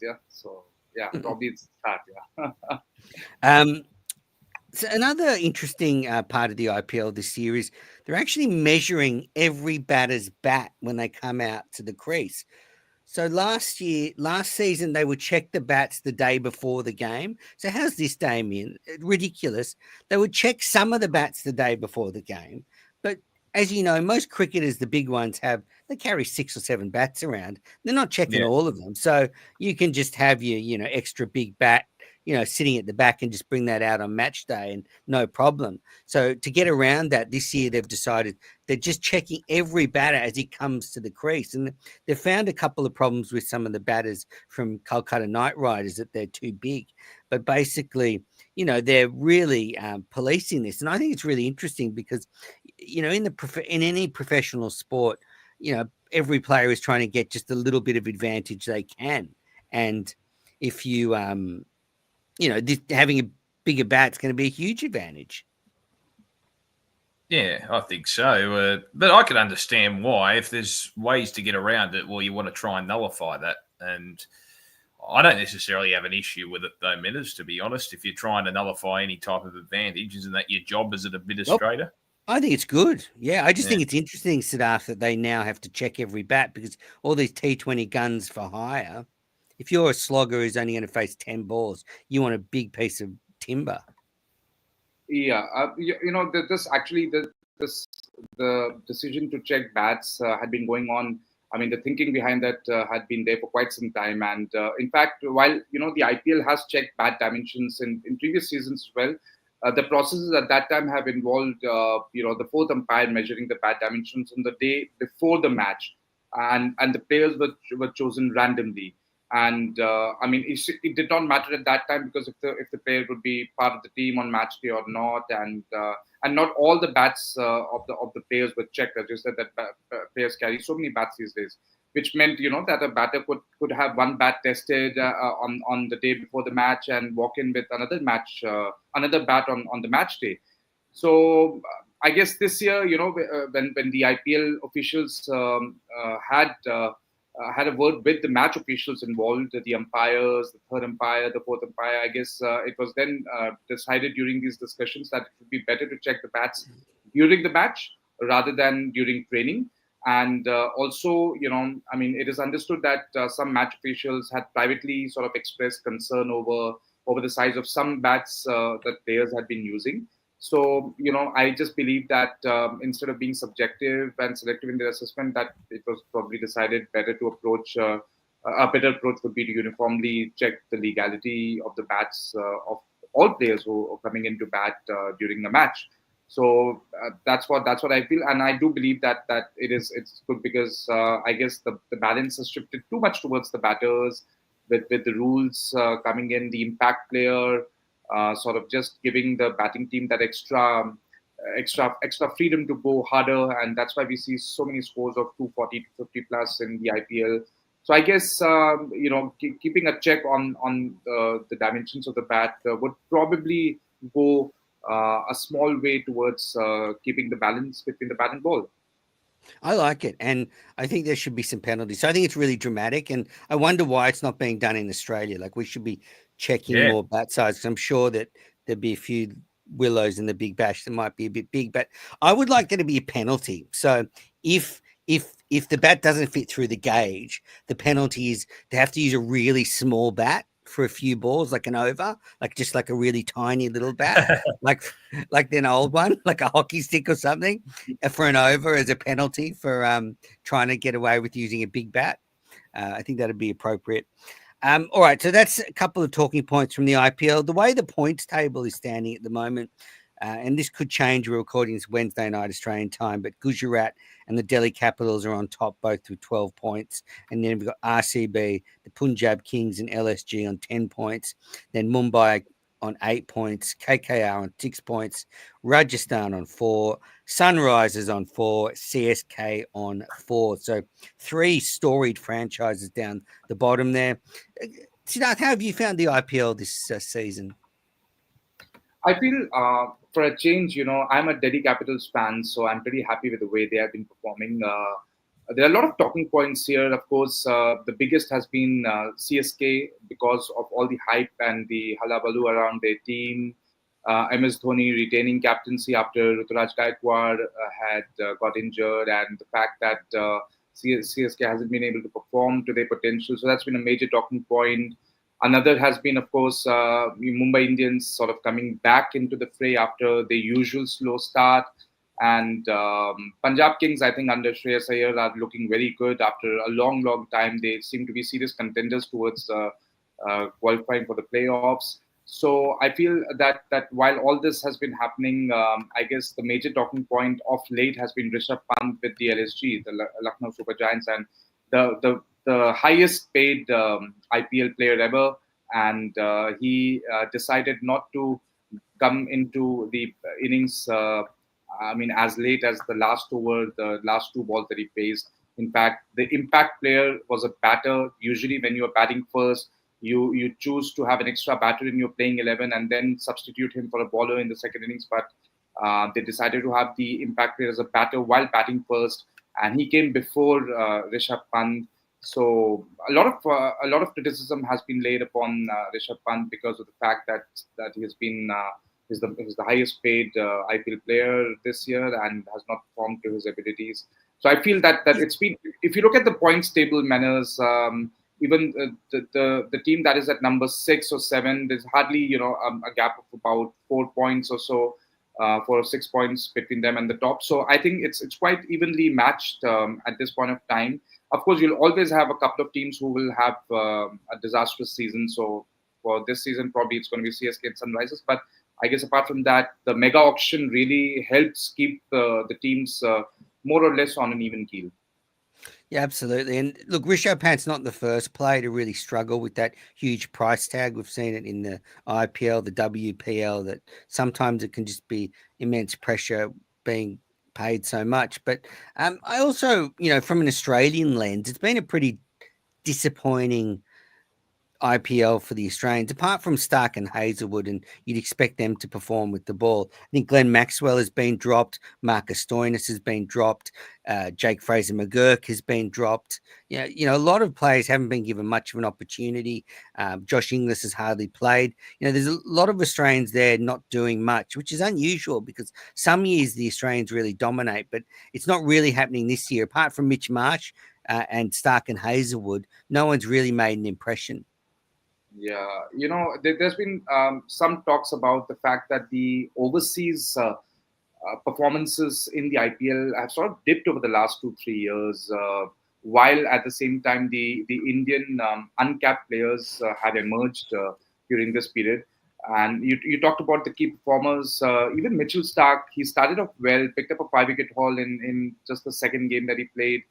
Yeah, so yeah, probably it's start. Yeah. So another interesting part of the IPL this year is they're actually measuring every batter's bat when they come out to the crease. So last season, they would check the bats the day before the game. So how's this, Damien? Ridiculous. They would check some of the bats the day before the game. But as you know, most cricketers, the big ones, they carry 6 or 7 bats around. They're not checking all of them. So you can just have your, extra big bat, sitting at the back and just bring that out on match day and no problem. So to get around that, this year they've decided they're just checking every batter as he comes to the crease. And they've found a couple of problems with some of the batters from Kolkata Knight Riders, that they're too big. But basically, they're really policing this. And I think it's really interesting because, in any professional sport, every player is trying to get just a little bit of advantage they can. And if you, having a bigger bat's going to be a huge advantage. Yeah, I think so. But I can understand why. If there's ways to get around it, well, you want to try and nullify that. And I don't necessarily have an issue with it, though, Menace, to be honest. If you're trying to nullify any type of advantage, isn't that your job as an administrator? I think it's good. Yeah, I just think it's interesting, Siddharth, that they now have to check every bat, because all these T20 guns for hire, if you're a slogger who's only going to face 10 balls, you want a big piece of timber. Yeah, this actually the decision to check bats had been going on I mean, the thinking behind that had been there for quite some time. And in fact, while the IPL has checked bat dimensions in previous seasons as well, the processes at that time have involved the fourth umpire measuring the bat dimensions on the day before the match, and the players were chosen randomly. And I mean, it did not matter at that time, because if the player would be part of the team on match day or not, and not all the bats of the players were checked. As you said, that players carry so many bats these days, which meant that a batter could have one bat tested on the day before the match and walk in with another bat on the match day. So I guess this year, when the IPL officials had a word with the match officials involved, the umpires, the third umpire, the fourth umpire. I guess it was then decided during these discussions that it would be better to check the bats during the match rather than during training. And also, I mean, it is understood that some match officials had privately sort of expressed concern over the size of some bats that players had been using. So, I just believe that instead of being subjective and selective in their assessment, that it was probably decided better to approach, a better approach would be to uniformly check the legality of the bats of all players who are coming into bat during the match. So that's what I feel, and I do believe that it's good, because I guess the balance has shifted too much towards the batters with the rules coming in, the impact player. Sort of just giving the batting team that extra freedom to go harder, and that's why we see so many scores of 240 to 50 plus in the IPL. So I guess keeping a check on the dimensions of the bat would probably go a small way towards keeping the balance between the bat and ball. I like it, and I think there should be some penalties. So I think it's really dramatic, and I wonder why it's not being done in Australia. Like, we should be checking more bat size. I'm sure that there'd be a few willows in the Big Bash that might be a bit big, but I would like there to be a penalty. So if the bat doesn't fit through the gauge, the penalty is they have to use a really small bat for a few balls, like an over, like just like a really tiny little bat, like an old one, like a hockey stick or something, for an over as a penalty for trying to get away with using a big bat. I think that'd be appropriate. All right, so that's a couple of talking points from the IPL. The way the points table is standing at the moment, and this could change. We're recording this Wednesday night Australian time, but Gujarat and the Delhi Capitals are on top, both with 12 points. And then we've got RCB, the Punjab Kings and LSG on 10 points. Then Mumbai on 8 points, KKR on 6 points, Rajasthan on 4, Sunrisers on 4, CSK on 4. So 3 storied franchises down the bottom there. Siddharth, how have you found the IPL this season? I feel for a change, I'm a Delhi Capitals fan, so I'm pretty happy with the way they have been performing. There are a lot of talking points here. Of course, the biggest has been CSK, because of all the hype and the hullabaloo around their team. MS Dhoni retaining captaincy after Ruturaj Gaikwad had got injured, and the fact that CSK hasn't been able to perform to their potential. So that's been a major talking point. Another has been, of course, Mumbai Indians sort of coming back into the fray after the usual slow start. And Punjab Kings, I think, under Shreyas Iyer, are looking very good after a long, long time. They seem to be serious contenders towards qualifying for the playoffs. So I feel that while all this has been happening, I guess the major talking point of late has been Rishabh Pant with the LSG, the Lucknow Super Giants, and the highest paid IPL player ever. And he decided not to come into the innings as late as the last over, the last 2 balls that he faced. In fact, the impact player was a batter. Usually when you're batting first, you choose to have an extra batter in your playing 11 and then substitute him for a bowler in the second innings. But they decided to have the impact player as a batter while batting first. And he came before Rishabh Pant. So a lot of criticism has been laid upon Rishabh Pant because of the fact that he has been is the highest paid IPL player this year and has not performed to his abilities. So I feel that it's been, if you look at the points table manners, even the team that is at number 6 or 7, there's hardly a gap of about 4 points or so. for 6 points between them and the top. So I think it's quite evenly matched at this point of time. Of course, you'll always have a couple of teams who will have a disastrous season. So for this season, probably it's going to be CSK and Sunrisers. But I guess apart from that, the mega auction really helps keep the teams more or less on an even keel. Yeah, absolutely. And look, Rishabh Pant's not the first player to really struggle with that huge price tag. We've seen it in the IPL, the WPL, that sometimes it can just be immense pressure being paid so much. But I also, from an Australian lens, it's been a pretty disappointing IPL for the Australians, apart from Stark and Hazelwood, and you'd expect them to perform with the ball. I think Glenn Maxwell has been dropped, Marcus Stoinis has been dropped, Jake Fraser McGurk has been dropped. A lot of players haven't been given much of an opportunity. Josh Inglis has hardly played. There's a lot of Australians there not doing much, which is unusual because some years the Australians really dominate, but it's not really happening this year. Apart from Mitch Marsh and Stark and Hazelwood, no one's really made an impression. Yeah, there's been some talks about the fact that the overseas performances in the IPL have sort of dipped over the last 2-3 years, while at the same time the Indian uncapped players had emerged during this period. And you talked about the key performers. Even Mitchell Stark, he started off well, picked up a 5-wicket haul in just the second game that he played.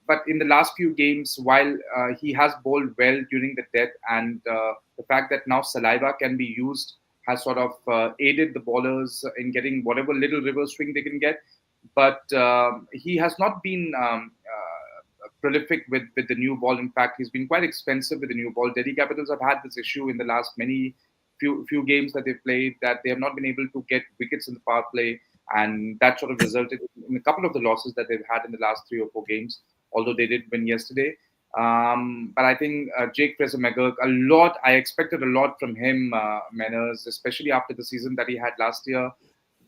But in the last few games, while he has bowled well during the death, and the fact that now saliva can be used has sort of aided the bowlers in getting whatever little reverse swing they can get. But he has not been prolific with the new ball. In fact, he's been quite expensive with the new ball. Delhi Capitals have had this issue in the last few games that they've played, that they have not been able to get wickets in the power play. And that sort of resulted in a couple of the losses that they've had in the last 3 or 4 games, although they did win yesterday. But I think Jake Fraser McGurk, I expected a lot from him, Manners, especially after the season that he had last year.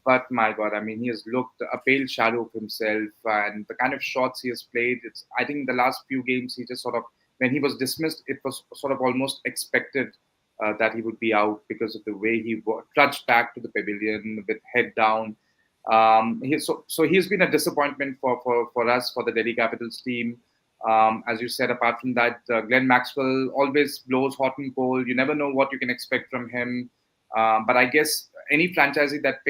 But my God, I mean, he has looked a pale shadow of himself, and the kind of shots he has played, I think the last few games, he just sort of, when he was dismissed, it was sort of almost expected that he would be out because of the way he trudged back to the pavilion with head down. So he's been a disappointment for us, for the Delhi Capitals team. As you said, apart from that, Glenn Maxwell always blows hot and cold. You never know what you can expect from him. But I guess any franchisee that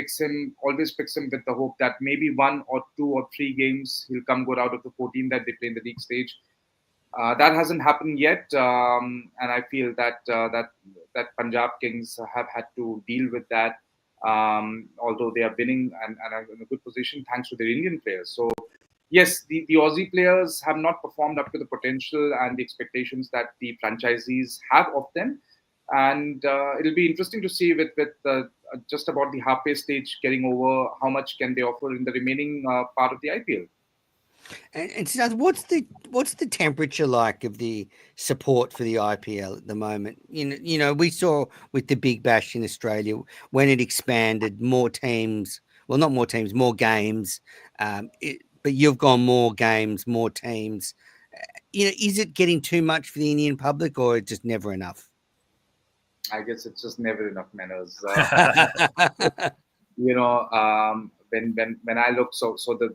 always picks him with the hope that maybe 1 or 2 or 3 games he'll come good out of the 14 that they play in the league stage. That hasn't happened yet, and I feel that Punjab Kings have had to deal with that. Although they are winning and are in a good position thanks to their Indian players. So yes, the Aussie players have not performed up to the potential and the expectations that the franchisees have of them. And it'll be interesting to see with just about the halfway stage getting over, how much can they offer in the remaining part of the IPL. And Siddharth, what's the temperature like of the support for the IPL at the moment? We saw with the Big Bash in Australia when it expanded, more teams. Well, not more teams, more games. But you've gone more games, more teams. Is it getting too much for the Indian public, or just never enough? I guess it's just never enough, Manners. When I look, so the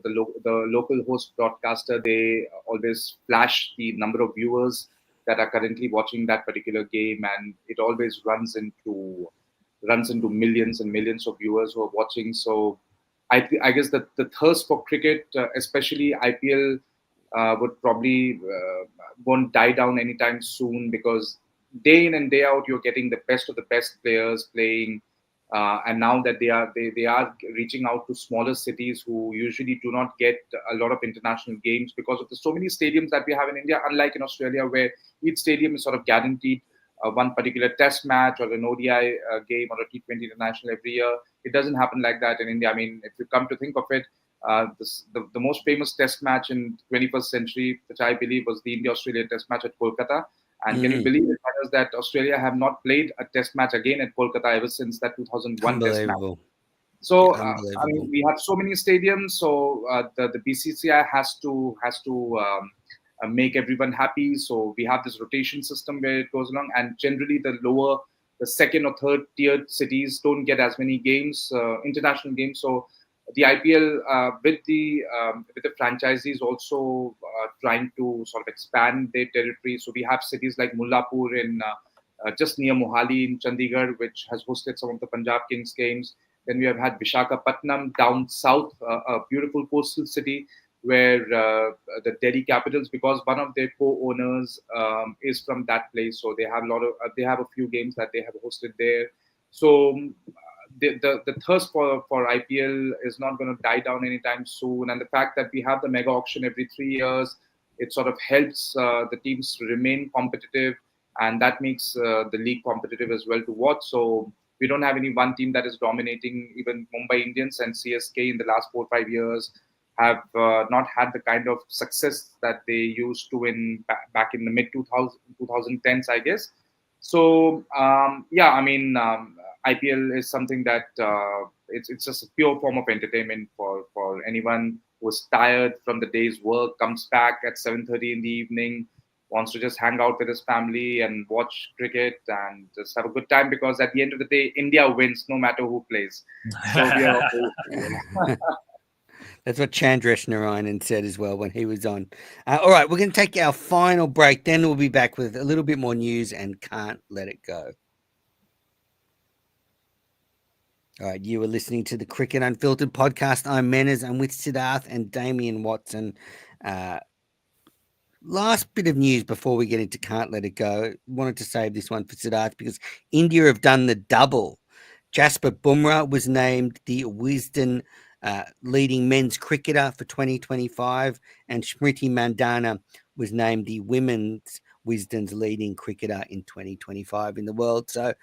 local host broadcaster, they always flash the number of viewers that are currently watching that particular game, and it always runs into millions and millions of viewers who are watching. So I guess that the thirst for cricket, especially IPL, would probably won't die down anytime soon, because day in and day out you're getting the best of the best players playing. And now that they are reaching out to smaller cities who usually do not get a lot of international games because of the so many stadiums that we have in India, unlike in Australia where each stadium is sort of guaranteed one particular test match or an ODI game or a T20 international every year. It doesn't happen like that in India. I mean, if you come to think of it, the most famous test match in 21st century, which I believe was the India-Australia test match at Kolkata. And can you believe it, that Australia have not played a test match again at Kolkata ever since that 2001 test match? So I mean, we have so many stadiums. So the BCCI has to make everyone happy. So we have this rotation system where it goes along, and generally the lower the second or third tiered cities don't get as many games, international games. So the IPL with the franchisees also trying to sort of expand their territory. So we have cities like Mullapur in just near Mohali in Chandigarh, which has hosted some of the Punjab Kings games. Then we have had Vishakhapatnam down south, a beautiful coastal city where the Delhi Capitals, because one of their co-owners is from that place, so they have they have a few games that they have hosted there. So the thirst for IPL is not going to die down anytime soon, and the fact that we have the mega auction every 3 years, it sort of helps the teams remain competitive, and that makes the league competitive as well to watch. So we don't have any one team that is dominating. Even Mumbai Indians and CSK in the last 4 or 5 years have not had the kind of success that they used to back in the mid 2010s, I guess. So yeah, I mean, IPL is something that it's just a pure form of entertainment for anyone who's tired from the day's work, comes back at 7:30 in the evening, wants to just hang out with his family and watch cricket and just have a good time, because at the end of the day, India wins no matter who plays. So we are all, That's what Chandresh Narayanan said as well when he was on. All right, we're going to take our final break. Then we'll be back with a little bit more news and can't let it go. All right, you are listening to the Cricket Unfiltered podcast. I'm Menas. I'm with Siddharth and Damien Watson. Last bit of news before we get into Can't Let It Go. Wanted to save this one for Siddharth because India have done the double. Jasper Bumrah was named the Wisden leading men's cricketer for 2025, and Smriti Mandana was named the women's Wisden's leading cricketer in 2025 in the world. So,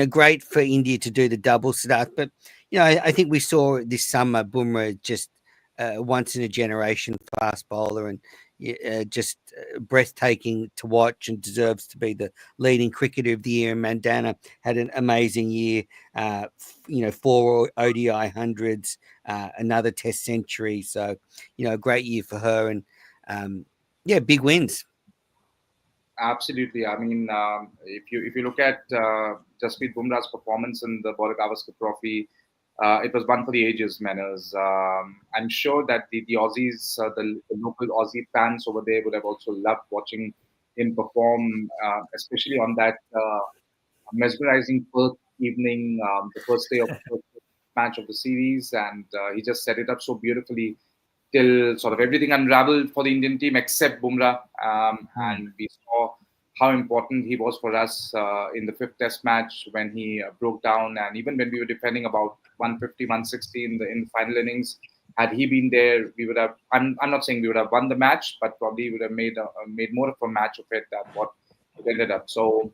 great for India to do the double, Siddharth. But, I think we saw this summer Bumrah just once in a generation fast bowler and just breathtaking to watch and deserves to be the leading cricketer of the year. And Mandana had an amazing year, 4 ODI hundreds, another test century. So, a great year for her and, big wins. absolutely. I mean, if you look at Jasprit Bumrah's performance in the Border Gavaskar Trophy, it was one for the ages, Manners. I'm sure that the Aussies, the local Aussie fans over there would have also loved watching him perform, especially on that mesmerizing first evening, the first day of the first match of the series. And he just set it up so beautifully till sort of everything unraveled for the Indian team except Bumrah. And we saw how important he was for us in the fifth test match when he broke down. And even when we were defending about 150, 160 in the final innings, had he been there, we would have, I'm not saying we would have won the match, but probably would have made more of a match of it than what it ended up. So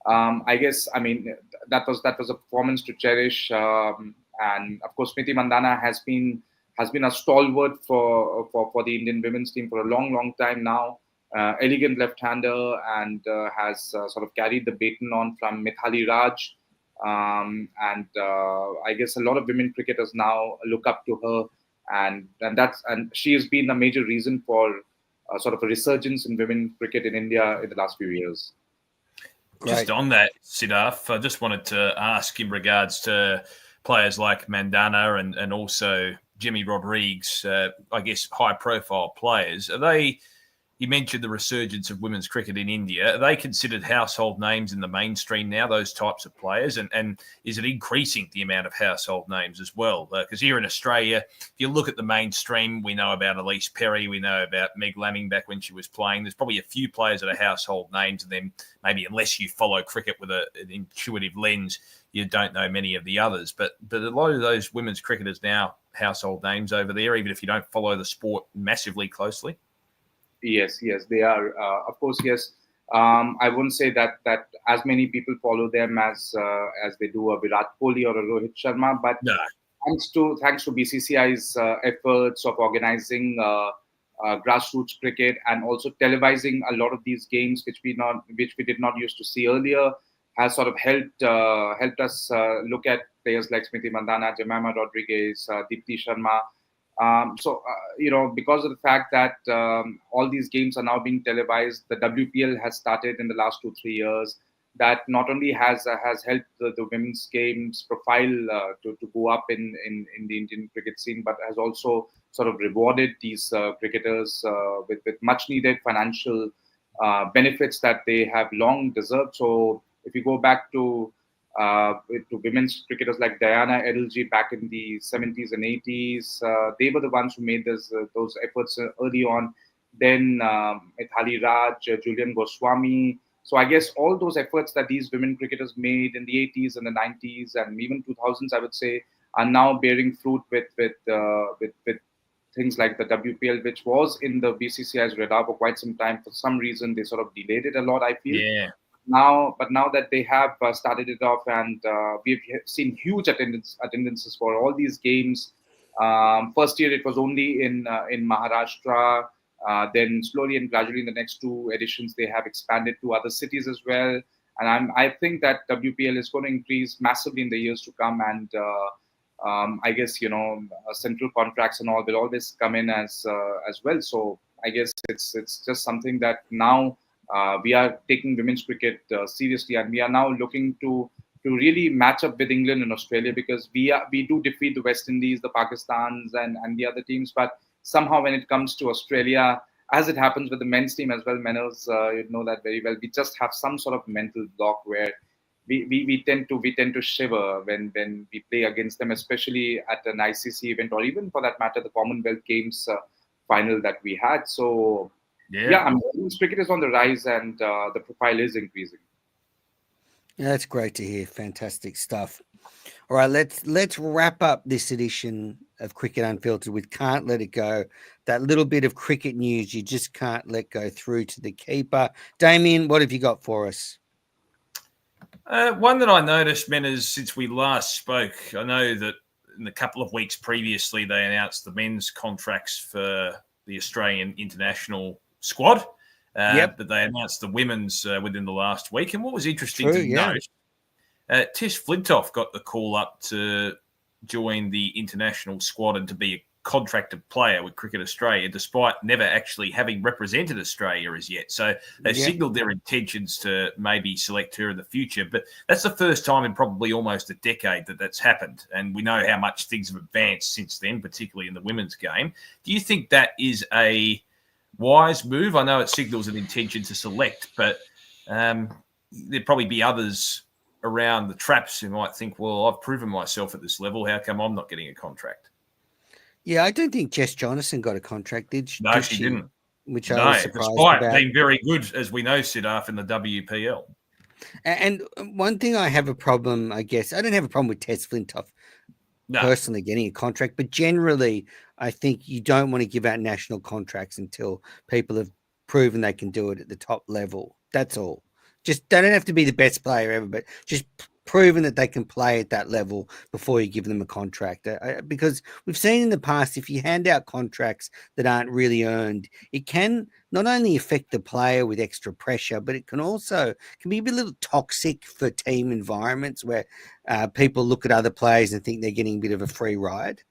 I guess, I mean, that was a performance to cherish. And of course, Smriti Mandana has been a stalwart for the Indian women's team for a long time now. Elegant left-hander, and has sort of carried the baton on from Mithali Raj. And I guess a lot of women cricketers now look up to her, and she has been a major reason for sort of a resurgence in women cricket in India in the last few years. Great. Just on that, Siddharth, I just wanted to ask in regards to players like Mandana and also Jimmy Rodrigues, I guess high-profile players. Are they? You mentioned the resurgence of women's cricket in India. Are they considered household names in the mainstream now, those types of players? And is it increasing the amount of household names as well? Because here in Australia, if you look at the mainstream, we know about Elise Perry, we know about Meg Lanning back when she was playing. There's probably a few players that are household names, and then maybe unless you follow cricket with an intuitive lens, you don't know many of the others. But a lot of those women's cricketers now household names over there, even if you don't follow the sport massively closely. Yes, they are. Of course, yes. I wouldn't say that as many people follow them as they do a Virat Kohli or a Rohit Sharma, but No. thanks to BCCI's efforts of organizing grassroots cricket and also televising a lot of these games, which we did not used to see earlier, has sort of helped us look at players like Smriti Mandana, Jemima Rodriguez, Deepti Sharma. Because of the fact that all these games are now being televised, the WPL has started in the last 2-3 years. that not only has helped the women's games profile to go up in the Indian cricket scene, but has also sort of rewarded these cricketers with much needed financial benefits that they have long deserved. So if you go back to women's cricketers like Diana Edelji back in the 70s and 80s, they were the ones who made those efforts early on. Then Mithali Raj, Julian Goswami. So I guess all those efforts that these women cricketers made in the 80s and the 90s and even 2000s, I would say, are now bearing fruit with things like the WPL, which was in the BCCI's radar for quite some time. For some reason, they sort of delayed it a lot, I feel. Yeah. But now that they have started it off, and we've seen huge attendances for all these games. First year it was only in Maharashtra. Then slowly and gradually in the next two editions they have expanded to other cities as well. And I think that WPL is going to increase massively in the years to come. And I guess central contracts and all will always come in as well. So I guess it's just something that now. We are taking women's cricket seriously, and we are now looking to really match up with England and Australia, because we do defeat the West Indies, the Pakistans, and the other teams. But somehow, when it comes to Australia, as it happens with the men's team as well, Manners, you know that very well. We just have some sort of mental block where we tend to shiver when we play against them, especially at an ICC event, or even for that matter, the Commonwealth Games final that we had. So. Yeah, women's cricket is on the rise, and the profile is increasing. Yeah, that's great to hear. Fantastic stuff. All right, let's wrap up this edition of Cricket Unfiltered with Can't Let It Go. That little bit of cricket news you just can't let go through to the keeper. Damien, what have you got for us? One that I noticed, Menners, since we last spoke, I know that in a couple of weeks previously they announced the men's contracts for the Australian international squad, but they announced the women's within the last week. And what was interesting to note, Tish Flintoff got the call up to join the international squad and to be a contracted player with Cricket Australia, despite never actually having represented Australia as yet. So they've signalled their intentions to maybe select her in the future. But that's the first time in probably almost a decade that that's happened. And we know how much things have advanced since then, particularly in the women's game. Do you think that is a wise move? I know it signals an intention to select, but there'd probably be others around the traps who might think, well, I've proven myself at this level. How come I'm not getting a contract? Yeah, I don't think Jess Jonathan got a contract, did she? No, she didn't. Which I was surprised despite about. being very good, as we know, Siddharth, in the WPL. And one thing I have a problem, I guess, I don't have a problem with Tess Flintoff personally getting a contract, but generally I think you don't want to give out national contracts until people have proven they can do it at the top level. That's all. Just they don't have to be the best player ever, but just proven that they can play at that level before you give them a contract. Because we've seen in the past, if you hand out contracts that aren't really earned, it can not only affect the player with extra pressure, but it can be a little toxic for team environments where people look at other players and think they're getting a bit of a free ride.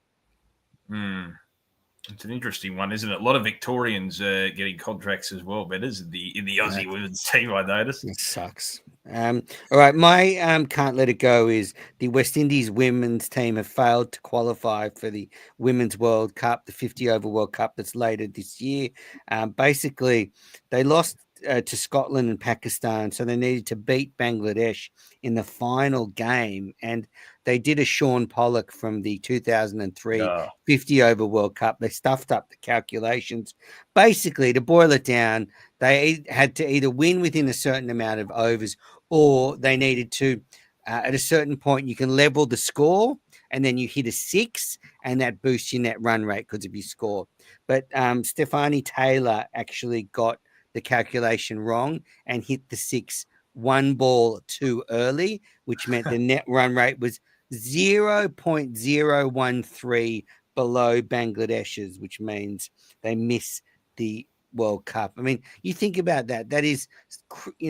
It's an interesting one, isn't it? A lot of Victorians getting contracts as well, but in the Aussie women's team, I noticed. It sucks. All right, my can't let it go is the West Indies women's team have failed to qualify for the Women's World Cup, the 50-over World Cup that's later this year. Basically, they lost to Scotland and Pakistan, so they needed to beat Bangladesh in the final game, and they did a Sean Pollock from the 2003 50-over World Cup. They stuffed up the calculations. Basically, to boil it down, they had to either win within a certain amount of overs, or they needed to, at a certain point, you can level the score, and then you hit a 6, and that boosts your net run rate because of your score. But Stefani Taylor actually got the calculation wrong and hit the 6 one ball too early, which meant the net run rate was 0.013 below Bangladesh's, which means they miss the World Cup. I mean, you think about that. That is,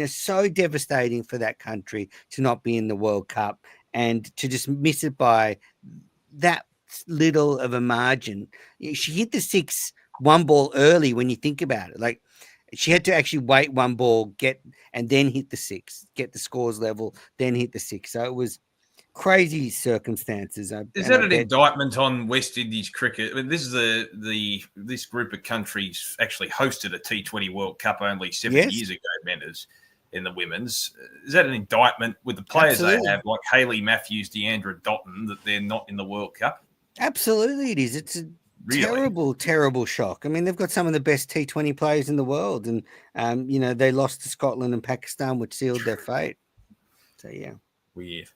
so devastating for that country to not be in the World Cup and to just miss it by that little of a margin. She hit the 6 one ball early when you think about it. Like, she had to actually wait one ball, and then hit the six, get the scores level, then hit the six. So it was crazy circumstances. Is that an indictment on West Indies cricket? I mean, this is this group of countries actually hosted a T20 World Cup only 7 years ago, Menners, in the women's. Is that an indictment with the players they have, like Hayley Matthews, Deandra Dotton, that they're not in the World Cup? Absolutely, it is. It's a terrible shock. I mean, they've got some of the best T20 players in the world, and they lost to Scotland and Pakistan, which sealed their fate. So yeah, weird.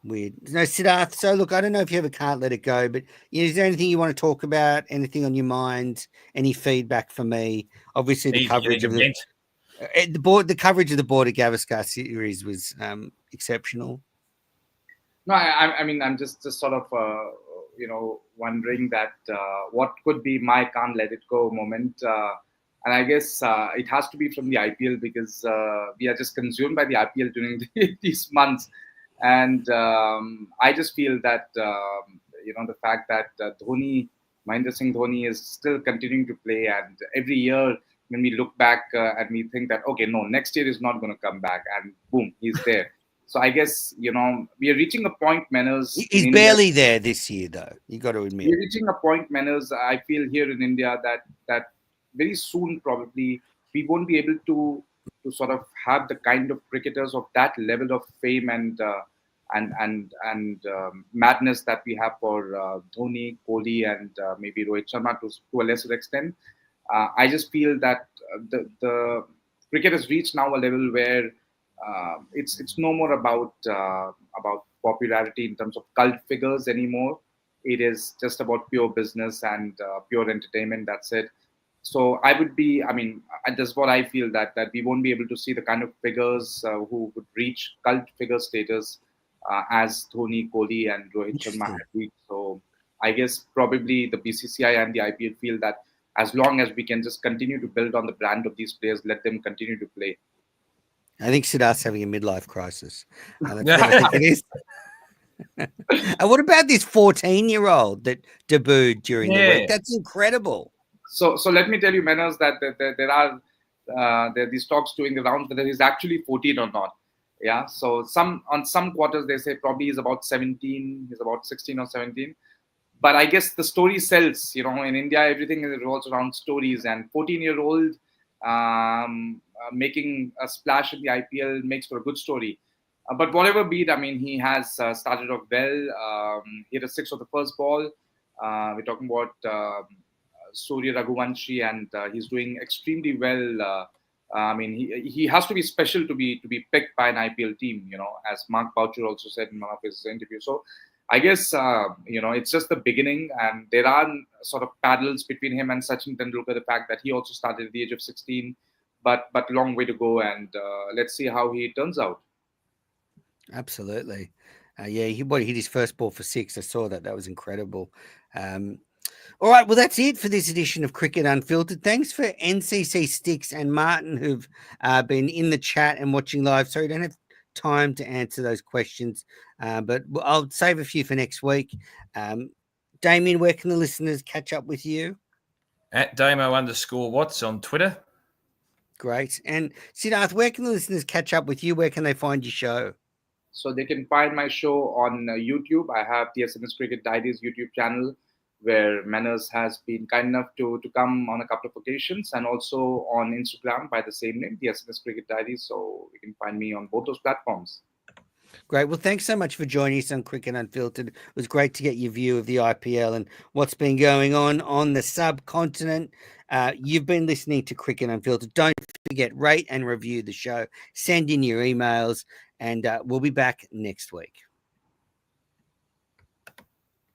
No, Siddharth. So look, I don't know if you ever can't let it go, but is there anything you want to talk about? Anything on your mind? Any feedback for me? Obviously, the coverage of the coverage of the Border Gavaskar series was exceptional. No, I mean, I'm just sort of wondering that what could be my can't let it go moment. And I guess it has to be from the IPL, because we are just consumed by the IPL during these months. And I just feel that, the fact that Mahendra Singh Dhoni is still continuing to play. And every year when we look back and we think that, okay, no, next year is not going to come back. And boom, he's there. So I guess, we are reaching a point, Manners. He's barely there this year, though. You got to admit. We're reaching a point, Manners, I feel, here in India that very soon probably we won't be able to sort of have the kind of cricketers of that level of fame and madness that we have for Dhoni, Kohli, and maybe Rohit Sharma to a lesser extent. I just feel that the cricket has reached now a level where it's no more about popularity in terms of cult figures anymore. It is just about pure business and pure entertainment. That's it. So that's what I feel, that we won't be able to see the kind of figures who would reach cult figure status as Dhoni, Kohli, and Rohit Sharma have reached. So I guess probably the BCCI and the IPL feel that as long as we can just continue to build on the brand of these players, let them continue to play. I think Siddharth's having a midlife crisis. That's what I think it is. And what about this 14-year-old that debuted during the week? That's incredible. So let me tell you, Manners, that there are these talks doing the rounds whether he's actually 14 or not. Yeah. So on some quarters they say probably he's about 17, he's about 16 or 17. But I guess the story sells. In India everything revolves around stories, and 14-year-old making a splash in the IPL makes for a good story. But whatever be it, I mean, he has started off well. He hit a six of the first ball. We're talking about Surya Raghuvanshi, and he's doing extremely well. He has to be special to be picked by an IPL team, as Mark Boucher also said in one of his interviews. So I guess, it's just the beginning, and there are sort of parallels between him and Sachin Tendulkar, the fact that he also started at the age of 16, but long way to go, and let's see how he turns out. Absolutely. He hit his first ball for six. I saw that. That was incredible. All right, well, that's it for this edition of Cricket Unfiltered. Thanks for NCC Sticks and Martin, who've been in the chat and watching live. Sorry, don't have time to answer those questions, but I'll save a few for next week. Damien, where can the listeners catch up with you? At Damo_Watts on Twitter. Great. And Siddharth, where can the listeners catch up with you? Where can they find your show? So they can find my show on YouTube. I have the SMS Cricket Diaries YouTube channel, where Manners has been kind enough to come on a couple of occasions, and also on Instagram by the same name, the SMS Cricket Diaries. So you can find me on both those platforms. Great. Well, thanks so much for joining us on Cricket Unfiltered. It was great to get your view of the IPL and what's been going on the subcontinent. You've been listening to Cricket Unfiltered. Don't forget, rate and review the show. Send in your emails, and we'll be back next week.